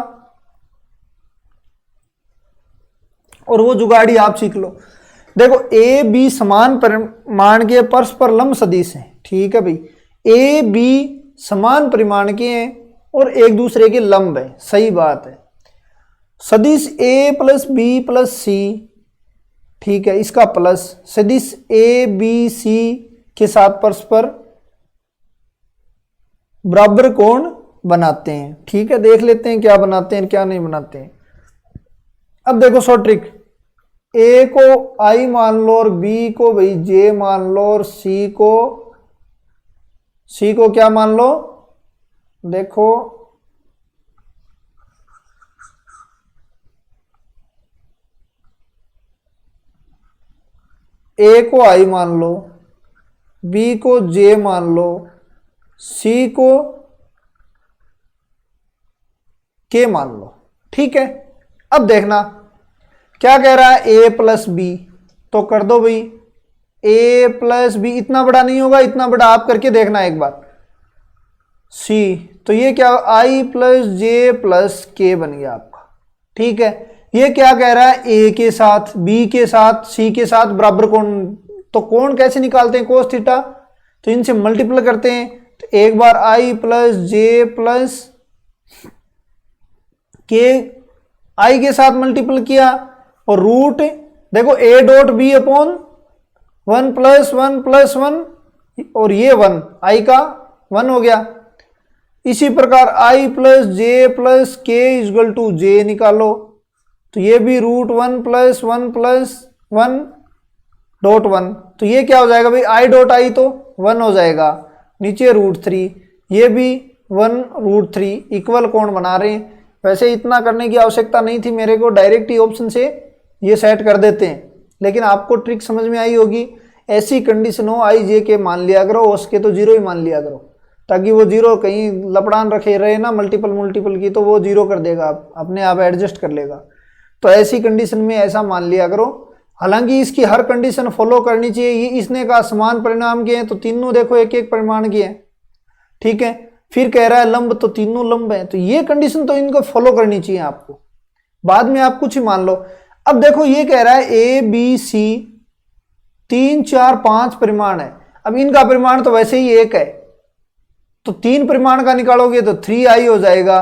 और वो जुगाड़ी आप सीख लो। देखो ए बी समान परिमाण के परस्पर लंब सदिश हैं, ठीक है भाई, ए बी समान परिमाण के हैं और एक दूसरे के लंब है, सही बात है। सदिश ए प्लस बी प्लस सी, ठीक है, इसका प्लस सदिश ए बी सी के साथ परस्पर बराबर कोण बनाते हैं, ठीक है। देख लेते हैं क्या बनाते हैं क्या नहीं बनाते हैं। अब देखो शॉर्ट ट्रिक, ए को आई मान लो और बी को भाई जे मान लो और सी को क्या मान लो, देखो ए को आई मान लो, बी को जे मान लो, सी को के मान लो, ठीक है। अब देखना क्या कह रहा है, ए प्लस बी, तो कर दो भाई ए प्लस बी, इतना बड़ा नहीं होगा, इतना बड़ा आप करके देखना एक बार। सी, तो ये क्या, आई प्लस जे प्लस के बन गया आपका, ठीक है। ये क्या कह रहा है, ए के साथ बी के साथ सी के साथ बराबर कोण, तो कोण कैसे निकालते हैं, कोस थीटा, तो इनसे मल्टीप्लाई करते हैं। तो एक बार आई प्लस जे प्लस के, आई के साथ मल्टीप्लाई किया और रूट, देखो a dot B upon 1 plus 1 plus 1 और ये 1 आई का 1 हो गया। इसी प्रकार आई प्लस जे प्लस के इजगल टू जे निकालो, तो ये भी रूट 1 प्लस 1 प्लस 1 डॉट 1, तो ये क्या हो जाएगा भाई, आई डॉट आई तो 1 हो जाएगा, नीचे रूट 3, ये भी 1 रूट 3 इक्वल कोण बना रहे हैं। वैसे इतना करने की आवश्यकता नहीं थी मेरे को, डायरेक्ट ही ऑप्शन से ये सेट कर देते हैं, लेकिन आपको ट्रिक समझ में आई होगी। ऐसी कंडीशन हो आई जे के मान लिया करो, उसके तो जीरो ही मान लिया करो, ताकि वो जीरो कहीं लपड़ान रखे रहे ना मल्टीपल की, तो वो जीरो कर देगा, अपने आप एडजस्ट कर लेगा। तो ऐसी कंडीशन में ऐसा मान लिया करो। हालांकि इसकी हर कंडीशन फॉलो करनी चाहिए। ये इसने कहा समान परिणाम के हैं, तो तीनों देखो एक एक परिमाण के हैं, ठीक है। फिर कह रहा है लंब, तो तीनों लंब हैं, तो ये कंडीशन तो इनको फॉलो करनी चाहिए आपको, बाद में आप कुछ ही मान लो। अब देखो ये कह रहा है ए बी सी 3 4 5 परिमाण है, अब इनका परिमाण तो वैसे ही एक है, तो 3 परिमाण का निकालोगे तो 3i हो जाएगा,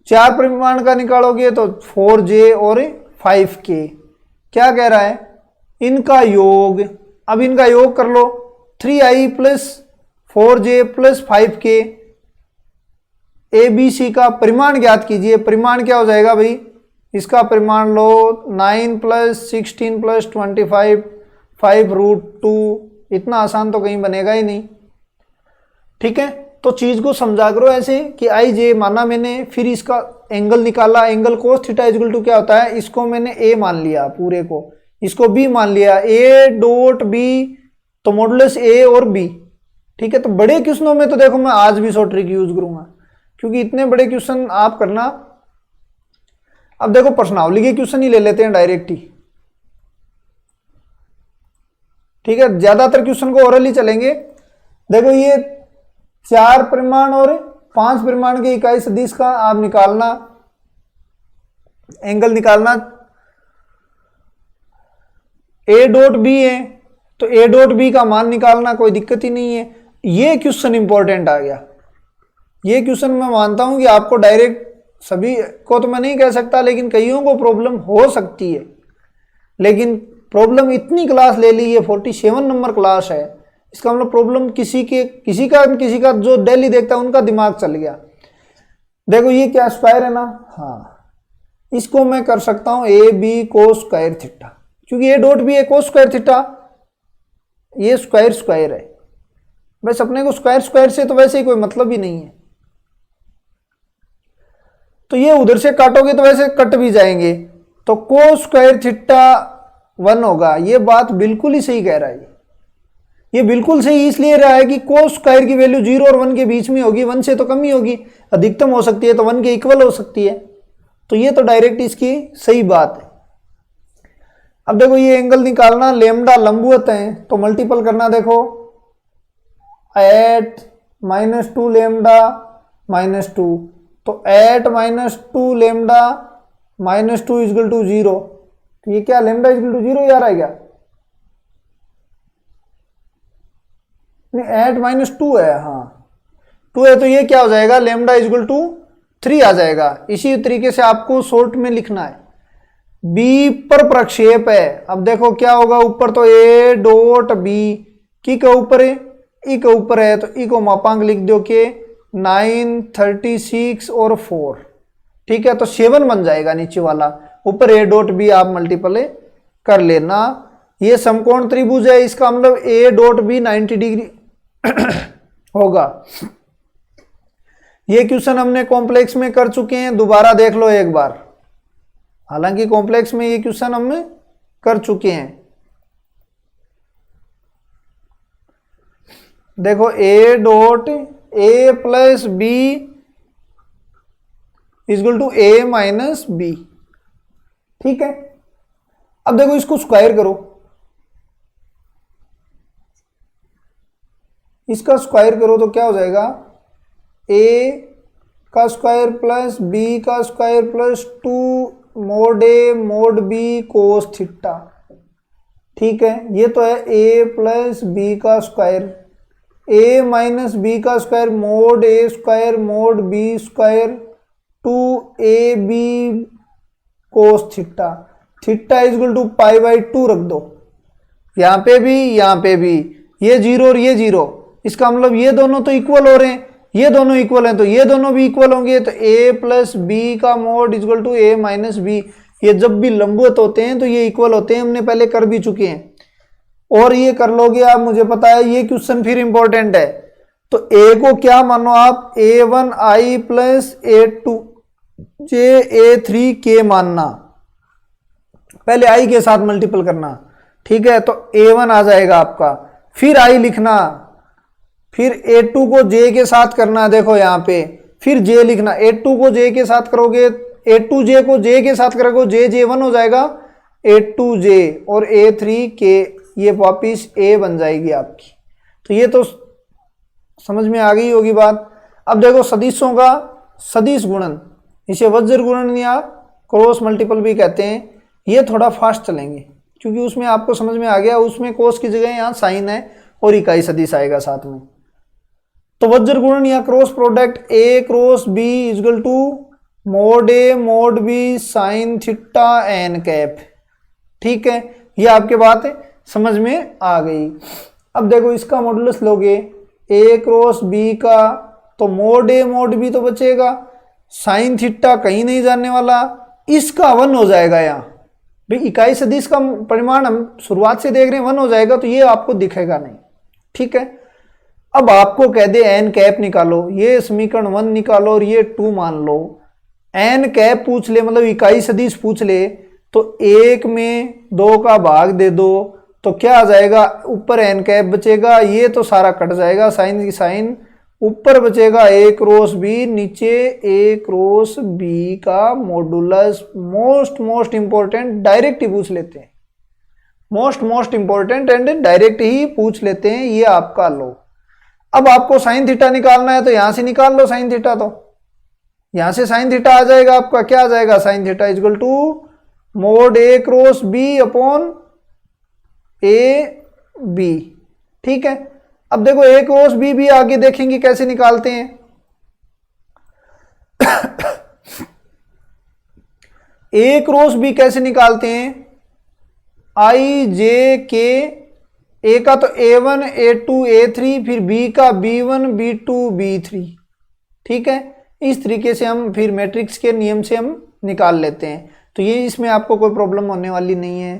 4 परिमाण का निकालोगे तो 4j और 5k। क्या कह रहा है, इनका योग, अब इनका योग कर लो, 3i plus 4j plus 5k, a b c का परिमाण ज्ञात कीजिए। परिमाण क्या हो जाएगा भाई, इसका परिमाण लो 9 प्लस 16 प्लस 25 5 रूट 2, इतना आसान तो कहीं बनेगा ही नहीं, ठीक है। तो चीज को समझा करो ऐसे कि आई जे माना मैंने, फिर इसका एंगल निकाला, angle cos theta equal to क्या होता है, इसको मैंने ए मान लिया पूरे को, इसको बी मान लिया, ए डॉट बी तो मॉडुलस ए और बी, ठीक है। तो बड़े क्वेश्चनों में तो देखो मैं आज भी शॉर्ट ट्रिक यूज करूंगा, क्योंकि इतने बड़े क्वेश्चन आप करना। अब देखो प्रश्नावली के क्वेश्चन ही ले लेते हैं डायरेक्ट ही, ठीक है। ज्यादातर क्वेश्चन को ओरली चलेंगे। देखो ये 4 परिमाण और 5 परिमाण के इकाई सदिश का आप निकालना, एंगल निकालना, ए डॉट बी है तो ए डॉट बी का मान निकालना, कोई दिक्कत ही नहीं है। ये क्वेश्चन इंपॉर्टेंट आ गया, ये क्वेश्चन मैं मानता हूं कि आपको डायरेक्ट, सभी को तो मैं नहीं कह सकता, लेकिन कईयों को प्रॉब्लम हो सकती है, लेकिन प्रॉब्लम इतनी क्लास ले ली, ये 47 नंबर क्लास है, इसका मतलब प्रॉब्लम किसी का जो डेली देखता है उनका दिमाग चल गया। देखो ये क्या स्क्वायर है ना, हाँ, इसको मैं कर सकता हूं a B cos square theta, क्योंकि ए डॉट बी है कोस स्क्वायर थीटा, ये स्क्वायर स्क्वायर है, बस अपने को स्क्वायर स्क्वायर से तो वैसे ही कोई मतलब ही नहीं है। तो ये उधर से काटोगे तो वैसे कट भी जाएंगे, तो कोस स्क्वायर थीटा 1 होगा। ये बात बिल्कुल ही सही कह रहा है, ये बिल्कुल सही इसलिए रहा है कि कोस स्क्वायर की वैल्यू 0 और 1 के बीच में होगी, 1 से तो कम ही होगी, अधिकतम हो सकती है तो 1 के इक्वल हो सकती है, तो ये तो डायरेक्ट इसकी सही बात है। अब देखो ये एंगल निकालना, लेमडा लंबवत है तो मल्टीपल करना, देखो 8 -2 लेमडा -2, तो 8 -2 लेमडा -2 इक्वल टू 0, तो ये क्या लेमडा इक्वल टू 0 ही आ रहा है क्या? नहीं, एट -2 है, हाँ 2 है, तो ये क्या हो जाएगा, लेमडा इक्वल टू 3 आ जाएगा। इसी तरीके से आपको शॉर्ट में लिखना है। बी पर प्रक्षेप है, अब देखो क्या होगा, ऊपर तो ए डॉट बी, की के ऊपर है, ई के ऊपर है, तो ई को मापांक लिख दो के 9, 36 और 4, ठीक है, तो 7 बन जाएगा नीचे वाला, ऊपर ए डॉट बी आप मल्टीप्लाई कर लेना। ये समकोण त्रिभुज है, इसका मतलब ए डॉट बी 90 डिग्री होगा। ये क्वेश्चन हमने कॉम्प्लेक्स में कर चुके हैं, दोबारा देख लो एक बार, हालांकि कॉम्प्लेक्स में ये क्वेश्चन हमने कर चुके हैं। देखो a dot a plus b equal to a minus b, ठीक है। अब देखो इसको स्क्वायर करो, इसका स्क्वायर करो तो क्या हो जाएगा, ए का स्क्वायर प्लस बी का square plus 2 mod A mod B cos theta, ठीक है। ये तो है ए प्लस बी का स्क्वायर, ए माइनस बी का square mod A square mod B square 2ab cos theta, theta equal to π/2 रख दो, यहाँ पे भी यहाँ पे भी, ये 0 और ये 0, इसका मतलब ये दोनों तो इक्वल हो रहे हैं, ये दोनों इक्वल हैं तो ये दोनों भी इक्वल होंगे, तो a प्लस बी का mod equal to a minus b. ये जब भी लंबवत होते हैं तो ये इक्वल होते हैं, हमने पहले कर भी चुके हैं, और ये कर लोगे आप, मुझे पता है ये क्वेश्चन फिर इंपॉर्टेंट है। तो a को क्या मानो आप, a1i प्लस a2j a3k मानना, पहले i के साथ मल्टीपल करना, ठीक है, तो a1 आ जाएगा आपका, फिर i लिखना, फिर a2 को j के साथ करना, देखो यहाँ पे, फिर j लिखना, a2 को j के साथ करोगे, a2j को j के साथ करोगे, j1 हो जाएगा a2j और a3k, ये वापिस a बन जाएगी आपकी। तो ये तो समझ में आ गई होगी बात। अब देखो सदिशों का सदिश गुणन, इसे वज्र गुणन या क्रॉस मल्टीपल भी कहते हैं, ये थोड़ा फास्ट चलेंगे क्योंकि उसमें आपको समझ में आ गया, उसमें कोस की जगह यहाँ साइन है और इकाई सदिश आएगा साथ में। तो वज्र गुणन या cross product a cross b equal to mod a mod b sine theta n cap, ठीक है, ये आपके बात समझ में आ गई। अब देखो इसका मॉडुलस लोगे a क्रॉस b का, तो मोड a मोड b तो बचेगा, साइन थीटा कहीं नहीं जाने वाला, इसका 1 हो जाएगा यहाँ भाई, इकाई सदिश का परिमाण हम शुरुआत से देख रहे हैं 1 हो जाएगा, तो ये आपको दिखेगा नहीं, ठीक है। अब आपको कह दे एन कैप निकालो, ये समीकरण 1 निकालो और ये 2 मान लो, एन कैप पूछ ले मतलब इकाई सदिश पूछ ले, तो 1 में 2 का भाग दे दो, तो क्या आ जाएगा, ऊपर एन कैप बचेगा, ये तो सारा कट जाएगा, साइन की साइन, ऊपर बचेगा a क्रॉस b, नीचे a क्रॉस b का मॉडुलस। मोस्ट इंपॉर्टेंट डायरेक्ट ही पूछ लेते हैं, मोस्ट इंपॉर्टेंट एंड डायरेक्ट ही पूछ लेते हैं, ये आपका लो। अब आपको साइन थीटा निकालना है तो यहां से निकाल लो साइन थीटा, तो यहां से साइन थीटा आ जाएगा आपका, क्या आ जाएगा, sine theta equal to mod a cross b upon a b, ठीक है। अब देखो a क्रॉस b भी आगे देखेंगे कैसे निकालते हैं। a क्रॉस b कैसे निकालते हैं, i j k, a का तो a1 a2 a3, फिर b का b1 b2 b3, ठीक है। इस तरीके से हम फिर मैट्रिक्स के नियम से हम निकाल लेते हैं, तो ये इसमें आपको कोई प्रॉब्लम होने वाली नहीं है,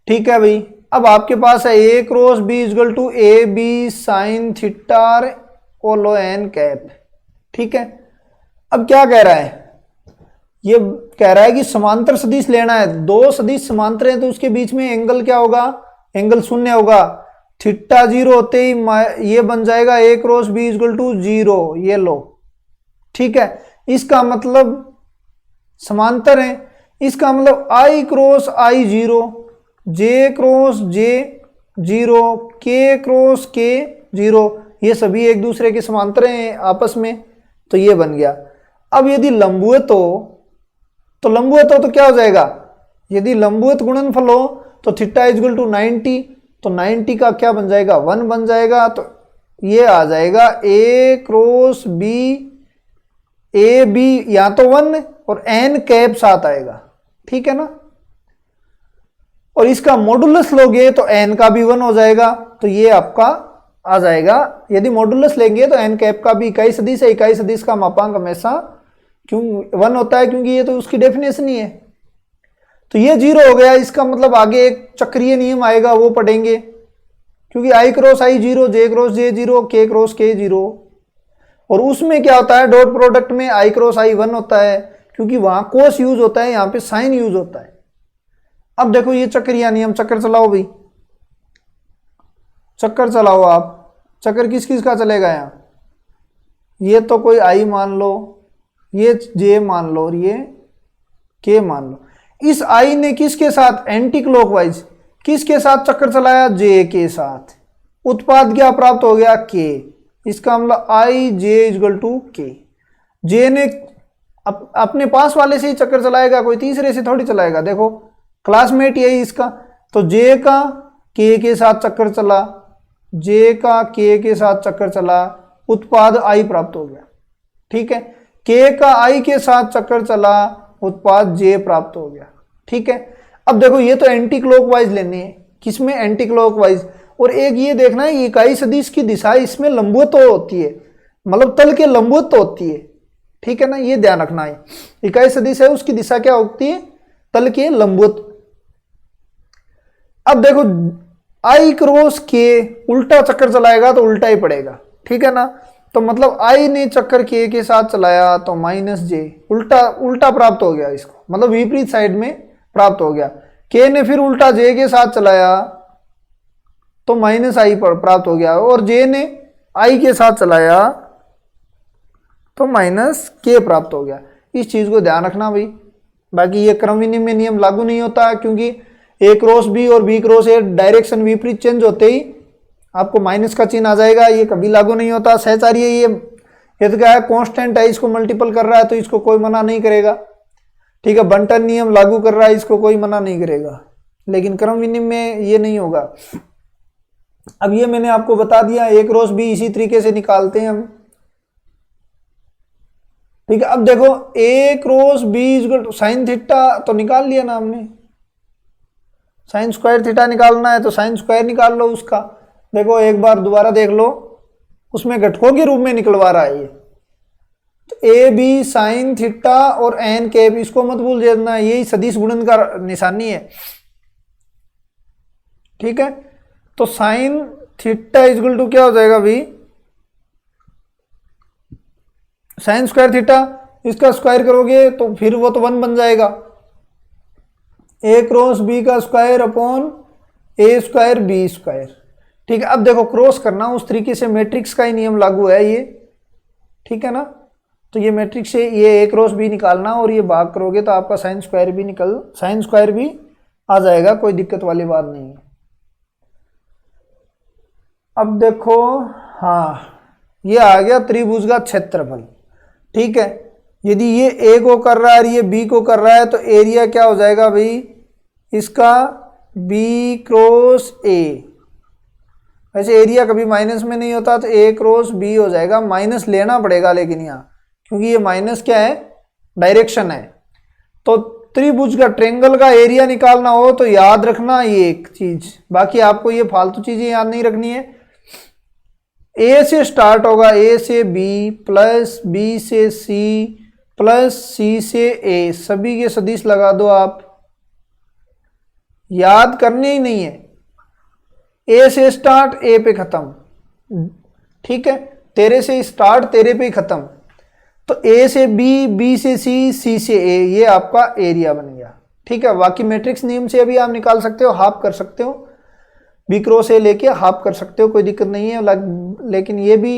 ठीक है भाई। अब आपके पास है a cross b equal to A B sine theta और लो एन कैप, ठीक है। अब क्या कह रहा है, ये कह रहा है कि समांतर सदिश लेना है, दो सदिश समांतर हैं तो उसके बीच में एंगल क्या होगा, एंगल 0 होगा, थीटा 0 होते ही ये बन जाएगा a cross b equal to 0, ये लो, ठीक है। इसका मतलब समांतर है, इसका मतलब i cross i 0, j cross j 0, k cross k 0, ये सभी एक दूसरे के समांतर हैं आपस में, तो ये बन गया। अब यदि लंबवत हो तो क्या हो जाएगा, यदि लंबवत गुणनफल हो तो थीटा इजगल टू 90, तो 90 का क्या बन जाएगा 1 बन जाएगा। तो ये आ जाएगा ए क्रॉस बी, ए बी या तो 1 और एन कैप साथ आएगा, ठीक है ना। और इसका मॉडुलस लोगे तो एन का भी 1 हो जाएगा, तो ये आपका आ जाएगा। यदि मॉडुलस लेंगे तो एन कैप का भी इकाई सदिश है, इकाई सदिश का मापांक हमेशा क्यों 1 होता है, क्योंकि ये तो उसकी डेफिनेशन ही है। तो ये 0 हो गया, इसका मतलब आगे एक चक्रीय नियम आएगा वो पढ़ेंगे, क्योंकि आई क्रॉस आई 0, जे क्रॉस जे 0, के क्रॉस के 0। और उसमें क्या होता है डॉट प्रोडक्ट में आई क्रॉस आई 1 होता है, क्योंकि वहां कोस यूज होता है, यहाँ पे साइन यूज होता है। अब देखो ये चक्रीय नियम, चक्कर चलाओ भाई, चक्कर चलाओ आप। चक्कर किस किस का चलेगा यहाँ, ये तो कोई आई मान लो, ये जे मान लो और ये के मान लो। इस आई ने किसके साथ एंटी क्लॉकवाइज किसके साथ चक्कर चलाया, जे के साथ। उत्पाद क्या प्राप्त हो गया के। इसका मतलब आई जे इजगल टू के। जे ने अपने पास वाले से ही चक्कर चलाएगा, कोई तीसरे से थोड़ी चलाएगा। देखो क्लासमेट यही इसका, तो जे का के साथ चक्कर चला, जे का के साथ चक्कर चला, उत्पाद आई प्राप्त हो गया, ठीक है। के का आई के साथ चक्कर चला, उत्पाद जे प्राप्त हो गया, ठीक है। अब देखो ये तो एंटी क्लॉकवाइज लेने हैं, किसमें एंटी क्लॉकवाइज। और एक ये देखना है इकाई सदिश की दिशा इसमें लंबवत होती है, मतलब तल के लंबवत होती है, ठीक है ना, ये ध्यान रखना है। इकाई सदिश है उसकी दिशा क्या होती है, तल के लंबवत। अब देखो आई क्रॉस के उल्टा चक्कर चलाएगा तो उल्टा ही पड़ेगा, ठीक है ना। तो मतलब आई ने चक्कर के साथ चलाया तो माइनस जे, उल्टा उल्टा प्राप्त हो गया इसको, मतलब विपरीत साइड में प्राप्त हो गया। के ने फिर उल्टा जे के साथ चलाया तो माइनस आई पर प्राप्त हो गया, और जे ने आई के साथ चलाया तो माइनस के प्राप्त हो गया। इस चीज को ध्यान रखना भाई। बाकी ये क्रम विनिमय नियम लागू नहीं होता, क्योंकि ए क्रॉस बी और बी क्रॉस ए डायरेक्शन विपरीत चेंज होते ही आपको माइनस का चिन्ह आ जाएगा, ये कभी लागू नहीं होता। सहचार्य ये तो क्या है कांस्टेंट है, इसको मल्टीपल कर रहा है तो इसको कोई मना नहीं करेगा, ठीक है। बंटन नियम लागू कर रहा है, इसको कोई मना नहीं करेगा, लेकिन क्रम विनिमय में ये नहीं होगा। अब ये मैंने आपको बता दिया, ए क्रॉस बी इसी तरीके से निकालते हैं हम, ठीक है। अब देखो A cross B equal to sine theta तो निकाल लिया ना हमने, साइन स्क्वायर थीटा निकालना है तो साइन स्क्वायर निकाल लो उसका। देखो एक बार दोबारा देख लो, उसमें घटकों के रूप में निकलवा रहा है ये, तो ए बी साइन थीटा और एन कैप, इसको मत भूल जाना, यही सदिश गुणन का निशानी है, ठीक है। तो साइन थीटा इक्वल टू क्या हो जाएगा भाई, साइन स्क्वायर थीटा, इसका स्क्वायर करोगे तो फिर वो तो 1 बन जाएगा, ए क्रॉस बी का स्क्वायर अपॉन ए स्क्वायर बी स्क्वायर, ठीक है। अब देखो क्रॉस करना उस तरीके से मैट्रिक्स का ही नियम लागू है ये, ठीक है ना। तो ये मैट्रिक्स से ये ए क्रॉस बी निकालना और ये भाग करोगे तो आपका साइन स्क्वायर भी आ जाएगा, कोई दिक्कत वाली बात नहीं है। अब देखो हाँ, ये आ गया त्रिभुज का क्षेत्रफल, ठीक है। यदि ये ए को कर रहा है और ये बी को कर रहा है तो एरिया क्या हो जाएगा भाई इसका, बी क्रॉस ए। वैसे एरिया कभी माइनस में नहीं होता, तो ए क्रॉस बी हो जाएगा, माइनस लेना पड़ेगा लेकिन यहाँ, क्योंकि ये माइनस क्या है डायरेक्शन है। तो त्रिभुज का ट्रेंगल का एरिया निकालना हो तो याद रखना ये एक चीज, बाकी आपको ये फालतू चीजें याद नहीं रखनी है। ए से स्टार्ट होगा, ए से बी प्लस बी से सी प्लस सी से ए, सभी के सदिश लगा दो आप, याद करने ही नहीं है। ए से स्टार्ट ए पे खत्म, ठीक है, तेरे से स्टार्ट तेरे पे खत्म। तो ए से बी, बी से सी, सी से ए, ये आपका एरिया बन गया, ठीक है। बाकी मैट्रिक्स नियम से अभी आप निकाल सकते हो, हाफ कर सकते हो, बी क्रॉस ए लेके हाफ कर सकते हो, कोई दिक्कत नहीं है। लेकिन ये भी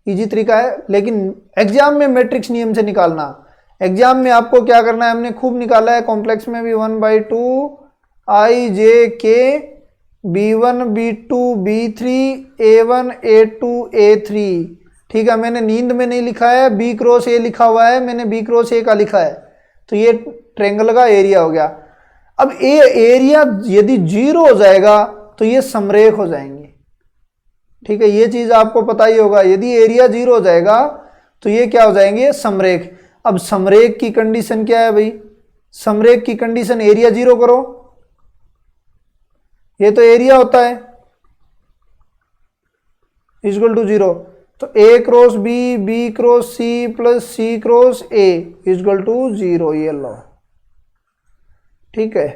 इजी तरीका है, लेकिन एग्जाम में मैट्रिक्स नियम से निकालना। एग्जाम में आपको क्या करना है, हमने खूब निकाला है कॉम्प्लेक्स में भी, 1/2 आई जे के B1 B2 B3 A1 A2 A3, ठीक है। मैंने नींद में नहीं लिखा है, बी क्रॉस ए लिखा हुआ है, मैंने बी क्रॉस ए का लिखा है। तो ये ट्रेंगल का एरिया हो गया। अब एरिया यदि 0 हो जाएगा तो ये समरेख हो जाएंगे। ठीक है, ये चीज आपको पता ही होगा, यदि एरिया 0 हो जाएगा तो ये क्या हो जाएंगे, समरेख। अब समरेख की कंडीशन क्या है भाई, समरेख की कंडीशन एरिया 0 करो, ये तो एरिया होता है, इक्वल टू 0, तो A cross B, B cross C plus C cross A equal to 0, ये लो। ठीक है,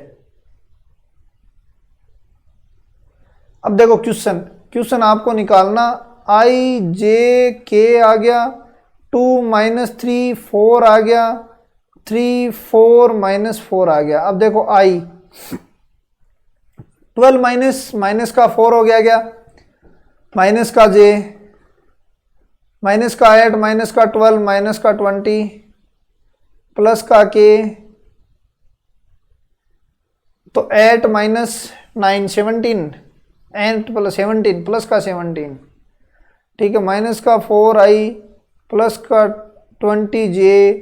अब देखो क्वेश्चन आपको निकालना, आई जे के आ गया, 2 - 3 4 आ गया, 3 4 - 4 आ गया। अब देखो आई 12 माइनस का 4 हो गया क्या, माइनस का जे, माइनस का 8, माइनस का 12, माइनस का 20, प्लस का के, तो 8 - 9 17, 8 + 17 प्लस का 17। ठीक है, माइनस का 4 आई प्लस का 20 जे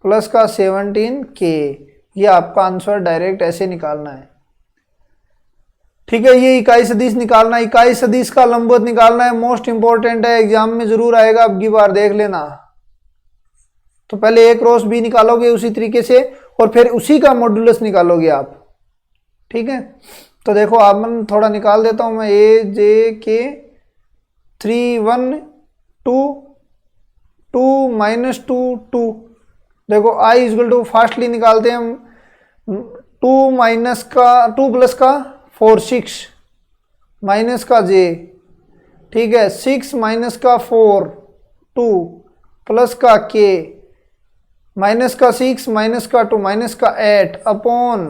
प्लस का 17 के, ये आपका आंसर डायरेक्ट ऐसे निकालना है। ठीक है, ये इकाई सदिश निकालना है, इकाई सदिश का लंबवत निकालना है, मोस्ट इंपॉर्टेंट है, एग्जाम में जरूर आएगा, अब की बार देख लेना। तो पहले ए क्रॉस बी निकालोगे उसी तरीके से, और फिर उसी का मॉड्यूलस निकालोगे आप। ठीक है, तो देखो आप मैं थोड़ा निकाल देता हूं मैं, ए जे के 3 1 2 2 - 2 2। देखो आई इक्वल टू फास्टली निकालते हैं हम, 2 प्लस का 4 6, माइनस का जे, ठीक है, 6 - का 4 2 प्लस का के, माइनस का 6 माइनस का 2 माइनस का 8 अपॉन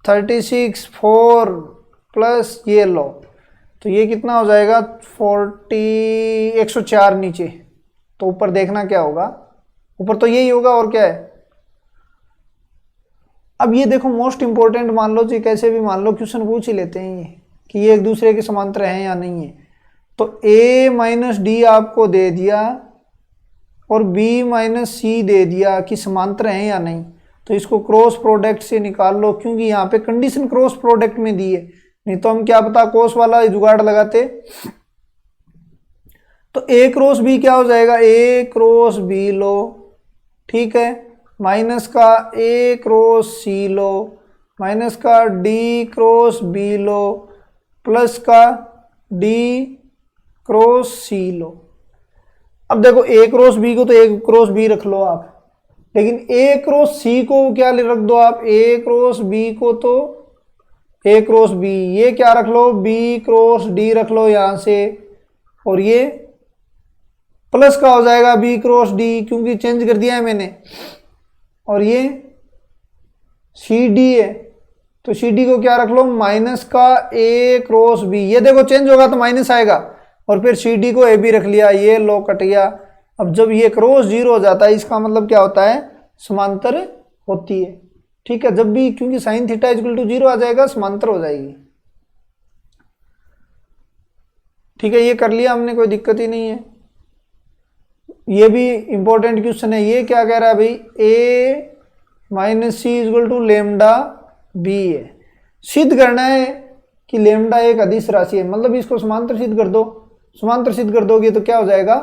36 4 प्लस ये लो, तो ये कितना हो जाएगा 40 104 नीचे, तो ऊपर देखना क्या होगा, ऊपर तो यही होगा और क्या है। अब ये देखो मोस्ट इंपॉर्टेंट मान लो जी, कैसे भी मान लो क्वेश्चन पूछ ही लेते हैं ये कि ये एक दूसरे के समांतर हैं या नहीं है। तो a - d आपको दे दिया और b - c दे दिया कि समांतर हैं या नहीं, तो इसको क्रॉस प्रोडक्ट से निकाल लो, क्योंकि यहाँ पे कंडीशन क्रॉस प्रोडक्ट में दी है, नहीं तो हम क्या पता कोस वाला जुगाड़ लगाते। तो a क्रॉस b क्या हो जाएगा, a क्रॉस b लो, ठीक है, माइनस का a cross c low, minus का d क्रॉस b लो, प्लस का d क्रॉस c लो। अब देखो a क्रॉस b को तो a क्रॉस b रख लो आप, लेकिन a क्रॉस c को क्या रख दो आप, a क्रॉस b को तो a क्रॉस b, ये क्या रख लो b क्रॉस d रख लो यहां से, और ये प्लस का हो जाएगा b क्रॉस d, क्योंकि चेंज कर दिया है मैंने, और ये सी डी है, तो सी डी को क्या रख लो माइनस का a क्रॉस b, ये देखो चेंज होगा तो माइनस आएगा, और फिर सी डी को ए बी रख लिया, ये लो कट गया। अब जब ये क्रॉस 0 हो जाता है इसका मतलब क्या होता है, समांतर होती है। ठीक है, जब भी, क्योंकि साइन थीटा इक्वल टू 0 आ जाएगा समांतर हो जाएगी। ठीक है, ये कर लिया हमने, कोई दिक्कत ही नहीं है। ये भी इंपॉर्टेंट क्वेश्चन है, ये क्या कह रहा है भाई, a - c equal to lambda b है, सिद्ध करना है कि लेमडा एक अदिश राशि है, मतलब इसको समांतर सिद्ध कर दो, समांतर सिद्ध कर दोगे तो क्या हो जाएगा,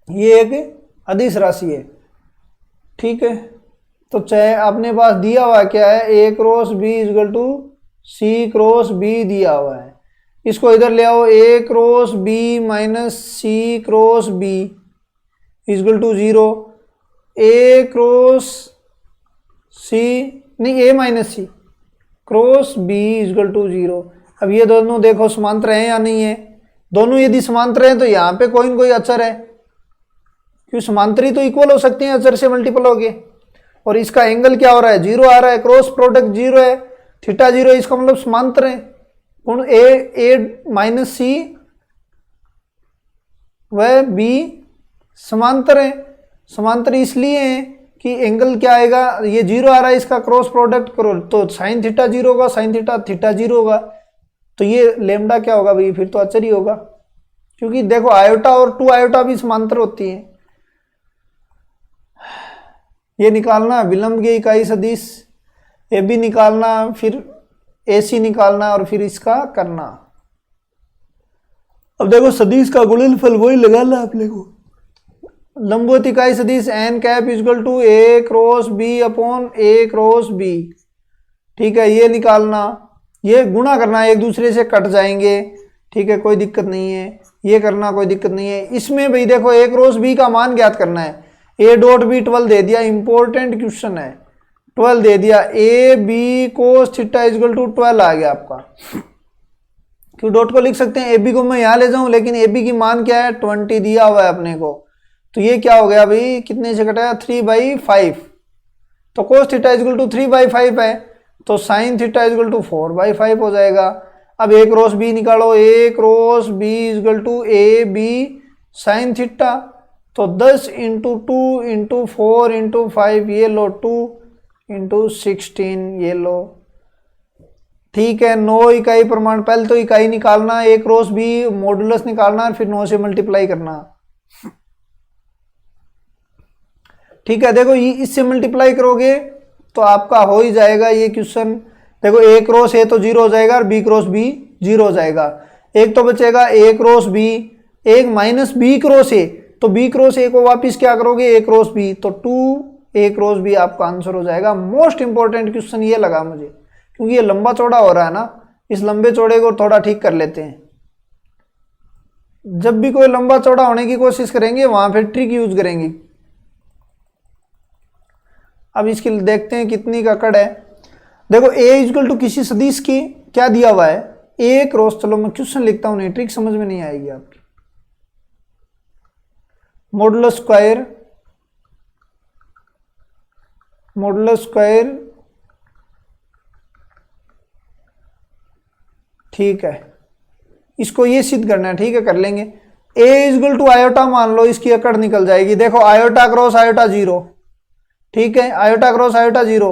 ये एक अदिश राशि है। ठीक है, तो चाहे अपने पास दिया हुआ क्या है, a cross b equal to c cross b दिया हुआ है, इसको इधर ले आओ, a cross b minus c cross b equal to 0, a cross c नहीं a minus c cross b equal to 0। अब ये दोनों देखो समांतर हैं या नहीं है, दोनों यदि समांतर हैं तो यहाँ पे कोई न कोई अचर है, क्योंकि समांतरी तो इक्वल हो सकते हैं अचर से मल्टीपल हो गए, और इसका एंगल क्या हो रहा है 0 आ रहा है, क्रॉस प्रोडक्ट 0 है, थीटा 0 है, इसका मतलब समांतर है। गुण a माइनस सी व b समांतर है, समांतर इसलिए है कि एंगल क्या आएगा, ये 0 आ रहा है, इसका क्रॉस प्रोडक्ट करो तो साइन थीटा 0 होगा, साइन थीटा थीटा 0 होगा, तो ये लेमडा क्या होगा भाई, फिर तो अचर ही होगा, क्योंकि देखो आयोटा और 2 आयोटा भी समांतर होती है। ये निकालना विलंब की इकाई सदिश, ए बी निकालना, फिर ए सी निकालना और फिर इसका करना। अब देखो सदिश का गुणनफल वही लगाना अपने को, लंबवत इकाई सदिश n cap equal to a cross b upon a cross b. ठीक है, ये निकालना, ये गुणा करना, एक दूसरे से कट जाएंगे। ठीक है, कोई दिक्कत नहीं है, ये करना कोई दिक्कत नहीं है। इसमें भाई देखो ए क्रॉस बी का मान ज्ञात करना है। ए डॉट बी 12 दे दिया, इंपॉर्टेंट क्वेश्चन है, 12 दे दिया। A B cos theta equal to 12 आ गया आपका। क्यों डॉट को लिख सकते हैं, ए बी को मैं यहाँ ले जाऊं, लेकिन ए बी की मान क्या है 20 दिया हुआ है अपने को। तो ये क्या हो गया भाई, कितने से कटेगा 3/5। तो कोस थीटा इक्वल टू 3/5 है, तो साइन थीटा इक्वल टू 4/5 हो जाएगा। अब ए क्रॉस बी निकालो, A cross B equal to A B sine theta. तो 10 × 2 × 4 × 5 ये लो, 2 × 16 ये लो। ठीक है, 9 इकाई प्रमाण, पहले तो इकाई निकालना, ए क्रॉस बी मॉडुलस निकालना, फिर 9 से मल्टीप्लाई करना। ठीक है, देखो इससे मल्टीप्लाई करोगे तो आपका हो ही जाएगा ये क्वेश्चन। देखो ए क्रॉस ए तो 0 हो जाएगा और बी क्रॉस बी 0 हो जाएगा। एक तो बचेगा ए क्रॉस बी, एक माइनस बी क्रॉस ए, तो बी क्रॉस ए को वापिस क्या करोगे ए क्रॉस बी, तो 2 ए क्रॉस बी आपका आंसर हो जाएगा। मोस्ट इंपॉर्टेंट क्वेश्चन ये लगा मुझे, क्योंकि ये लंबा चौड़ा हो रहा है ना, इस लंबे चौड़े को थोड़ा ठीक कर लेते हैं। जब भी कोई लंबा चौड़ा होने की कोशिश करेंगे वहां फिर ट्रिक यूज करेंगे। अब इसकी देखते हैं कितनी का कड़ है। देखो a इक्वल टू किसी सदिश की क्या दिया हुआ है, ए क्रॉस, चलो मैं क्वेश्चन लिखता हूं, नहीं ट्रिक समझ में नहीं आएगी आपकी। मॉडुलस स्क्वायर, मॉडुलस स्क्वायर, ठीक है, इसको ये सिद्ध करना है। ठीक है, कर लेंगे। a इक्वल टू आयोटा मान लो, इसकी अकड़ निकल जाएगी। देखो आयोटा क्रॉस आयोटा 0, ठीक है, iota cross iota 0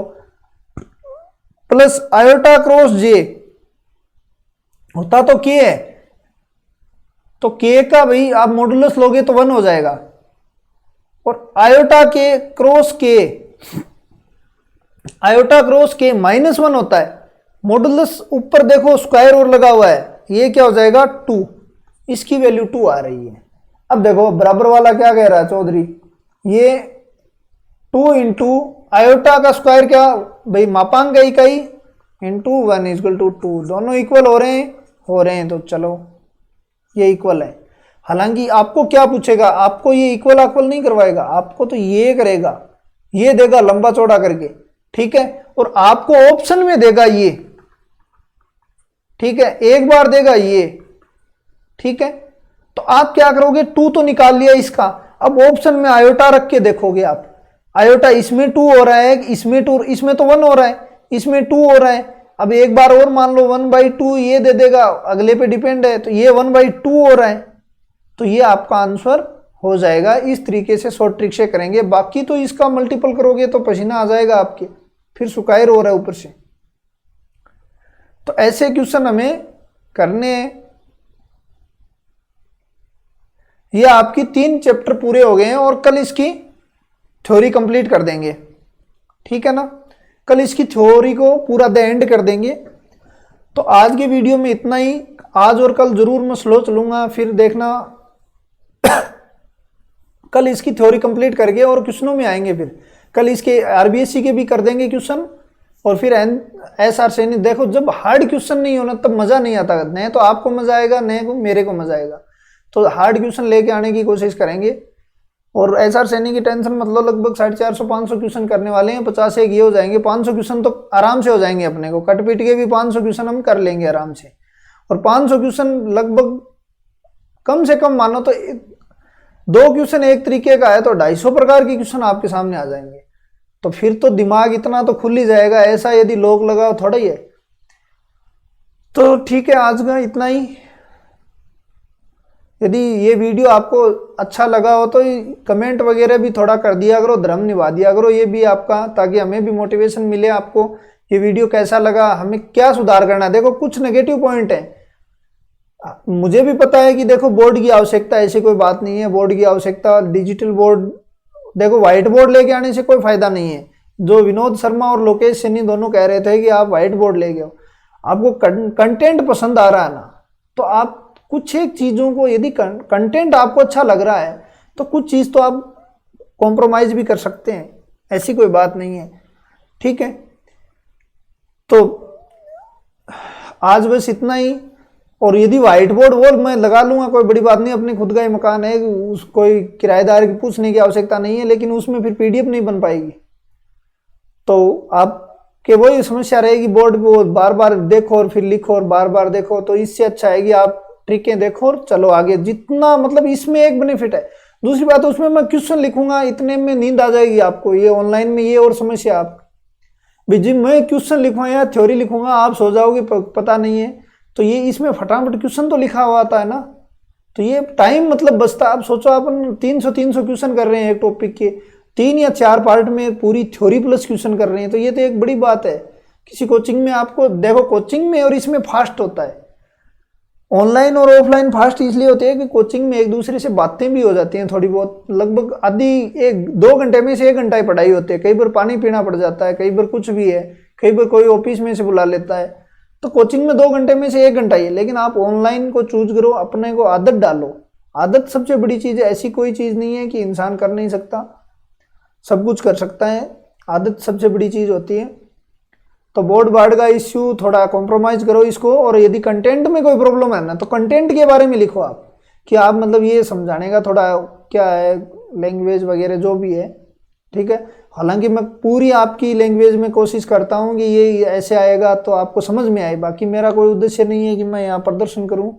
plus iota cross J होता तो के है, तो के का भाई आप मॉडुलस लोगे तो 1 हो जाएगा। और आयोटा के क्रॉस के, आयोटा क्रॉस के -1 होता है। मॉडुलस ऊपर देखो स्क्वायर और लगा हुआ है, ये क्या हो जाएगा 2, इसकी वैल्यू 2 आ रही है। अब देखो बराबर वाला क्या कह रहा है चौधरी, ये 2 × आयोटा का स्क्वायर क्या भाई मापांक का इकाई इंटू 1 इक्वल टू 2, दोनों इक्वल हो रहे हैं, तो चलो ये इक्वल है। हालांकि आपको क्या पूछेगा, आपको ये इक्वल अक्वल नहीं करवाएगा, आपको तो ये करेगा, ये देगा लंबा चौड़ा करके। ठीक है, और आपको ऑप्शन में देगा ये, ठीक है, एक बार देगा ये। ठीक है, तो आप क्या करोगे, 2 तो निकाल लिया इसका, अब ऑप्शन में आयोटा रख के देखोगे आप, आयोटा इसमें 2 हो रहा है, इसमें 2, इसमें तो 1 हो रहा है, इसमें 2 हो रहा है। अब एक बार और मान लो 1/2 ये दे देगा, अगले पे डिपेंड है, तो ये 1/2 हो रहा है, तो ये आपका आंसर हो जाएगा। इस तरीके से शॉर्ट ट्रिक से करेंगे। बाकी तो इसका मल्टीपल करोगे तो पसीना आ जाएगा आपके, फिर सुकायर हो रहा है ऊपर से। तो ऐसे क्वेश्चन हमें करने हैं। ये आपकी 3 चैप्टर पूरे हो गए हैं और कल इसकी थ्योरी कंप्लीट कर देंगे। ठीक है ना, कल इसकी थ्योरी को पूरा द एंड कर देंगे। तो आज के वीडियो में इतना ही। आज और कल जरूर मैं स्लो चलूंगा, फिर देखना कल इसकी थ्योरी कंप्लीट करके और क्वेश्चनों में आएंगे। फिर कल इसके आरबीएससी के भी कर देंगे क्वेश्चन, और फिर एसआर सैनिक। देखो जब हार्ड क्वेश्चन नहीं होना तब मजा नहीं आता, नहीं तो आपको मजा आएगा, नहीं को मेरे को मजा आएगा। तो हार्ड क्वेश्चन लेके आने की कोशिश करेंगे। और एसआर सैनिक की टेंशन मतलब लगभग 450-500 क्वेश्चन करने वाले हैं, 50 एक ये हो जाएंगे, 500 क्वेश्चन तो आराम से हो जाएंगे अपने को, कट पीट के भी 500 क्वेश्चन हम कर लेंगे आराम से। और 500 क्वेश्चन लगभग कम से कम मानो तो 2 क्वेश्चन एक तरीके का है तो 250 प्रकार के क्वेश्चन आपके सामने आ जाएंगे। तो फिर तो दिमाग इतना तो खुल ही जाएगा, ऐसा यदि लोग लगाओ थोड़ा ही है। तो ठीक है, आज का इतना ही। यदि ये वीडियो आपको अच्छा लगा हो तो कमेंट वगैरह भी थोड़ा कर दिया करो, धर्म निभा दिया करो ये भी आपका, ताकि हमें भी मोटिवेशन मिले आपको ये वीडियो कैसा लगा, हमें क्या सुधार करना है। देखो कुछ नेगेटिव पॉइंट है, मुझे भी पता है कि देखो बोर्ड की आवश्यकता, ऐसी कोई बात नहीं है, बोर्ड की आवश्यकता, डिजिटल बोर्ड, देखो व्हाइट बोर्ड लेके आने से कोई फायदा नहीं है, जो विनोद शर्मा और लोकेश सैनी दोनों कह रहे थे कि आप व्हाइट बोर्ड ले गए, आपको कंटेंट पसंद आ रहा है ना, तो आप कुछ एक चीज़ों को, यदि कंटेंट आपको अच्छा लग रहा है तो कुछ चीज़ तो आप कॉम्प्रोमाइज भी कर सकते हैं, ऐसी कोई बात नहीं है। ठीक है, तो आज बस इतना ही। और यदि व्हाइट बोर्ड वॉल मैं लगा लूँगा, कोई बड़ी बात नहीं, अपने खुद का ही मकान है, उस कोई किराएदार की पूछने की आवश्यकता नहीं है, लेकिन उसमें फिर पीडीएफ नहीं बन पाएगी, तो आपके वही समस्या रहेगी, बोर्ड वो बार बार देखो और फिर लिखो और बार बार देखो। तो इससे अच्छा है कि आप ट्रिकें देखो और चलो आगे, जितना मतलब इसमें एक बेनिफिट है। दूसरी बात, उसमें मैं क्वेश्चन लिखूंगा, इतने में नींद आ जाएगी आपको, ये ऑनलाइन में ये और समस्या आप जी, मैं क्वेश्चन लिखूंगा या थ्योरी लिखूंगा, आप सो जाओगे, पता नहीं है। तो ये इसमें फटाफट क्वेश्चन तो लिखा हुआ आता है ना, तो ये टाइम मतलब बचता। आप सोचो, अपन 300 क्वेश्चन कर रहे हैं एक टॉपिक के, 3 या 4 पार्ट में पूरी थ्योरी प्लस क्वेश्चन कर रहे हैं, तो ये तो एक बड़ी बात है। किसी कोचिंग में आपको देखो, कोचिंग में और इसमें फास्ट होता है, ऑनलाइन और ऑफलाइन फास्ट इसलिए होते हैं कि कोचिंग में एक दूसरे से बातें भी हो जाती हैं थोड़ी बहुत, लगभग आधी 1-2 घंटे में से 1 घंटा ही पढ़ाई होती है, कई बार पानी पीना पड़ जाता है, कई बार कुछ भी है, कई बार कोई ऑफिस में से बुला लेता है, तो कोचिंग में 2 घंटे में से 1 घंटा ही है। लेकिन आप ऑनलाइन को चूज करो, अपने को आदत डालो, आदत सबसे बड़ी चीज़ है। ऐसी कोई चीज़ नहीं है कि इंसान कर नहीं सकता, सब कुछ कर सकता है, आदत सबसे बड़ी चीज़ होती है। तो बोर्ड बार्ड का इश्यू थोड़ा कॉम्प्रोमाइज करो इसको, और यदि कंटेंट में कोई प्रॉब्लम है ना, तो कंटेंट के बारे में लिखो आप, कि आप मतलब ये समझाने का थोड़ा क्या है, लैंग्वेज वगैरह जो भी है, ठीक है। हालांकि मैं पूरी आपकी लैंग्वेज में कोशिश करता हूँ कि ये ऐसे आएगा तो आपको समझ में आए, बाकी मेरा कोई उद्देश्य नहीं है कि मैं यहाँ प्रदर्शन करूँ।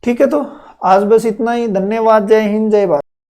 ठीक है, तो आज बस इतना ही, धन्यवाद, जय हिंद, जय भारत।